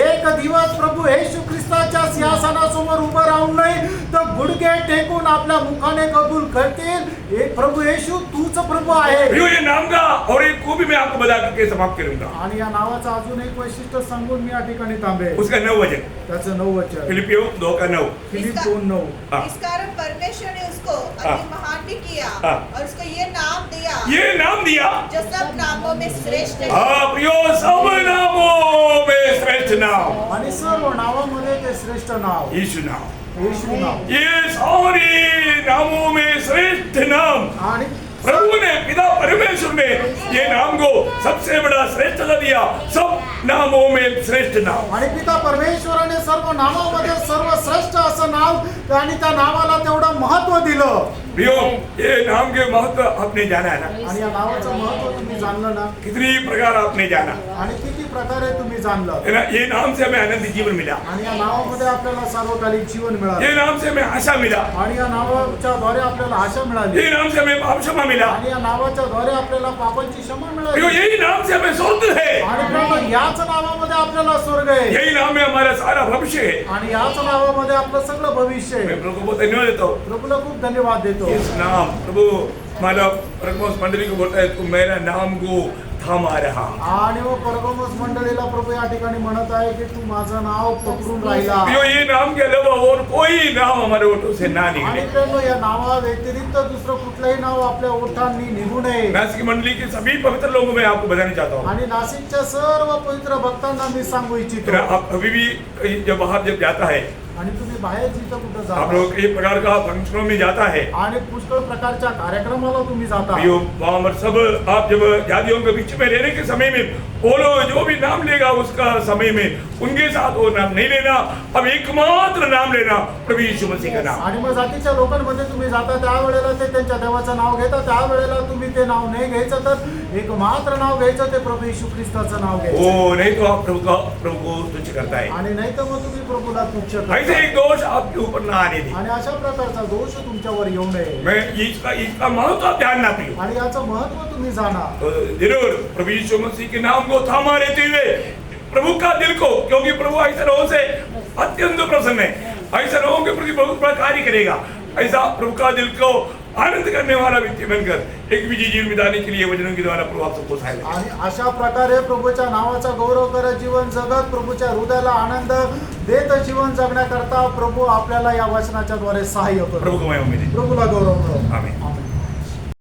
Speaker 2: एक दिवस प्रभु येशू ख्रिस्ताच्या सिंहासनासमोर उभं राहून नाही तर गुडघे टेकून आपल्या मुखाने कबूल करतील एक प्रभु येशू तूच प्रभु आहे.
Speaker 1: प्रियो, ये नाम का और एक खूबी मैं आपको बता करके समाप्त करूंगा.
Speaker 2: आणि या नावाचं अजून एक वैशिष्ट्य सांगून मी या ठिकाणी थांबेल.
Speaker 1: उसका 9 वचन,
Speaker 2: त्याचं 9 वचन.
Speaker 1: फिलिपियों 2:9.
Speaker 2: फिलिप 2:9.
Speaker 1: हाँ.
Speaker 4: इस कारण परमेश्वर ने उसको
Speaker 1: हाँ।
Speaker 4: अति महान भी किया
Speaker 1: हाँ।
Speaker 4: और उसको ये नाम दिया
Speaker 1: ये नाम दिया.
Speaker 4: जो सब नामों में श्रेष्ठ है.
Speaker 1: हाँ प्रियो, सब नामों में श्रेष्ठ नाम
Speaker 2: आणि सर्व नावामध्ये ते श्रेष्ठ नाव
Speaker 1: यीशु नाम.
Speaker 2: येशू नाव.
Speaker 1: ये सारे नामों में श्रेष्ठ नाम
Speaker 2: आणि
Speaker 1: प्रभु ने, पिता परमेश्वर ने ये नाम को सबसे बड़ा श्रेष्ठता दिया. सब नामों में श्रेष्ठ नाम.
Speaker 2: आणि पिता परमेश्वराने सर्व नामामध्ये सर्वश्रेष्ठ असं नाव आणि त्या नावाला तेवढं महत्व दिलं.
Speaker 1: प्रियो, ये नाम के महत्व आपने जाना है ना,
Speaker 2: आणि या नावाचं महत्व तुम्ही जाणलं ना,
Speaker 1: कितनी प्रकार आपने जाना
Speaker 2: आणि किती प्रकारे तुम्ही जाणलं,
Speaker 1: है ना। ये नाम से हमें आनंद जीवन मिला,
Speaker 2: आणि या नावामध्ये आपल्याला सार्वकालिक जीवन
Speaker 1: ये
Speaker 2: मिळालं,
Speaker 1: नाम से हमें आशा मिला,
Speaker 2: आणि या नावाच्या द्वारे आपल्याला आशा मिळाली,
Speaker 1: ये नाम से हमें पाप क्षमा मिला।
Speaker 2: आणि या नावाच्या द्वारे आपल्याला पापांची क्षमा
Speaker 1: प्रियो,
Speaker 2: मिळाली,
Speaker 1: यही नाम से हमें स्वर्ग है,
Speaker 2: आणि प्रभू याच नावामध्ये आपल्याला स्वर्ग आहे,
Speaker 1: यही नाम में हमारा सारा भविष्य है।
Speaker 2: आणि याच नावामध्ये आपलं सगळं भविष्य आहे.
Speaker 1: मैं प्रभु को धन्यवाद देता हूँ।
Speaker 2: प्रभूला खूप धन्यवाद देतो.
Speaker 1: इस नाम प्रभु मानव परमोस मंडली को बोलता है, तू मेरा नाम को थामा रहा।
Speaker 2: आणि मग परगमस मंडळीला प्रभू या ठिकाणी म्हणत आहे की तू माझं नाव पकडून राहिला,
Speaker 1: प्रियो, ये नाम के अलावा और कोई नाम हमारे ओठों से ना
Speaker 2: आणि
Speaker 1: निकले।
Speaker 2: प्रेम या नावा व्यतिरिक्त दुसरं कुठलंही नाव आपल्या ओठांनी निघू नये.
Speaker 1: नासिक की मंडली के सभी पवित्र लोगों में आपको बताना चाहता हूँ,
Speaker 2: आणि नाशिकच्या सर्व पवित्र भक्तांना मी सांगू इच्छितो,
Speaker 1: आप अभी भी कहीं जब बाहर जब जाता है,
Speaker 2: आणि तुम्ही बाहेर जिथं कुठं
Speaker 1: आप
Speaker 2: जाता
Speaker 1: लोग कई प्रकार का फंक्शनों में जाता है,
Speaker 2: आणि पुष्कळ प्रकारच्या कार्यक्रमाला तुम्ही जाता,
Speaker 1: प्रियो, वहाँ पर सब आप जब जातियों के बीच में रहने के समय में वो लोग जो भी नाम लेगा उसका समय में उनके साथ वो नाम नहीं लेना, अब एकमात्र नाम लेना, प्रभु यीशु मसीह का नाम।
Speaker 2: आणि मग जातीच्या लोकांमध्ये तुम्ही जाता त्यावेळेला ते त्यांच्या देवाचं नाव घेतात, त्यावेळेला तुम्ही ते नाव नाही घ्यायचं, तर एकमात्र नाव घ्यायचं, ते प्रभू येशू ख्रिस्ताचं नाव घ्यायचं,
Speaker 1: वो नहीं तो आप प्रभु को तुच्छ करता है।
Speaker 2: आणि नाही तर मग तुम्ही प्रभूला तुच्छ
Speaker 1: ऐसे
Speaker 2: करता.
Speaker 1: एक दोष आपके ऊपर ना आने दी।
Speaker 2: आणि अशा प्रकारचा दोष तुमच्यावर येऊ नये,
Speaker 1: मैं इसका महत्व आप ध्यान ना पियो,
Speaker 2: आणि याचं महत्व तुम्ही जाणा.
Speaker 1: तो जरूर प्रभु यीशु मसीह के नाम को थामा रहते हुए प्रभु का दिल को, क्योंकि प्रभु ऐसे लोगों से अत्यंत प्रसन्न है, ऐसे लोगों के प्रति बहुत बड़ा कार्य करेगा। ऐसा प्रभु का दिल को आनंद करने वाला व्यक्ति बनकर एक विजयी जीवन बिताने के लिए वचनों के द्वारा प्रभु आप सबको सहायता करें।
Speaker 2: आणि अशा प्रकारे प्रभूच्या नावाचा गौरव करत जीवन जगत प्रभूच्या हृदयाला आनंद देत जीवन जगण्याकरता प्रभू आपल्याला या वचनाच्या द्वारे सहाय्य करतो.
Speaker 1: प्रभु को महिमा मिले।
Speaker 2: प्रभूला गौरव करो.
Speaker 1: आमीन।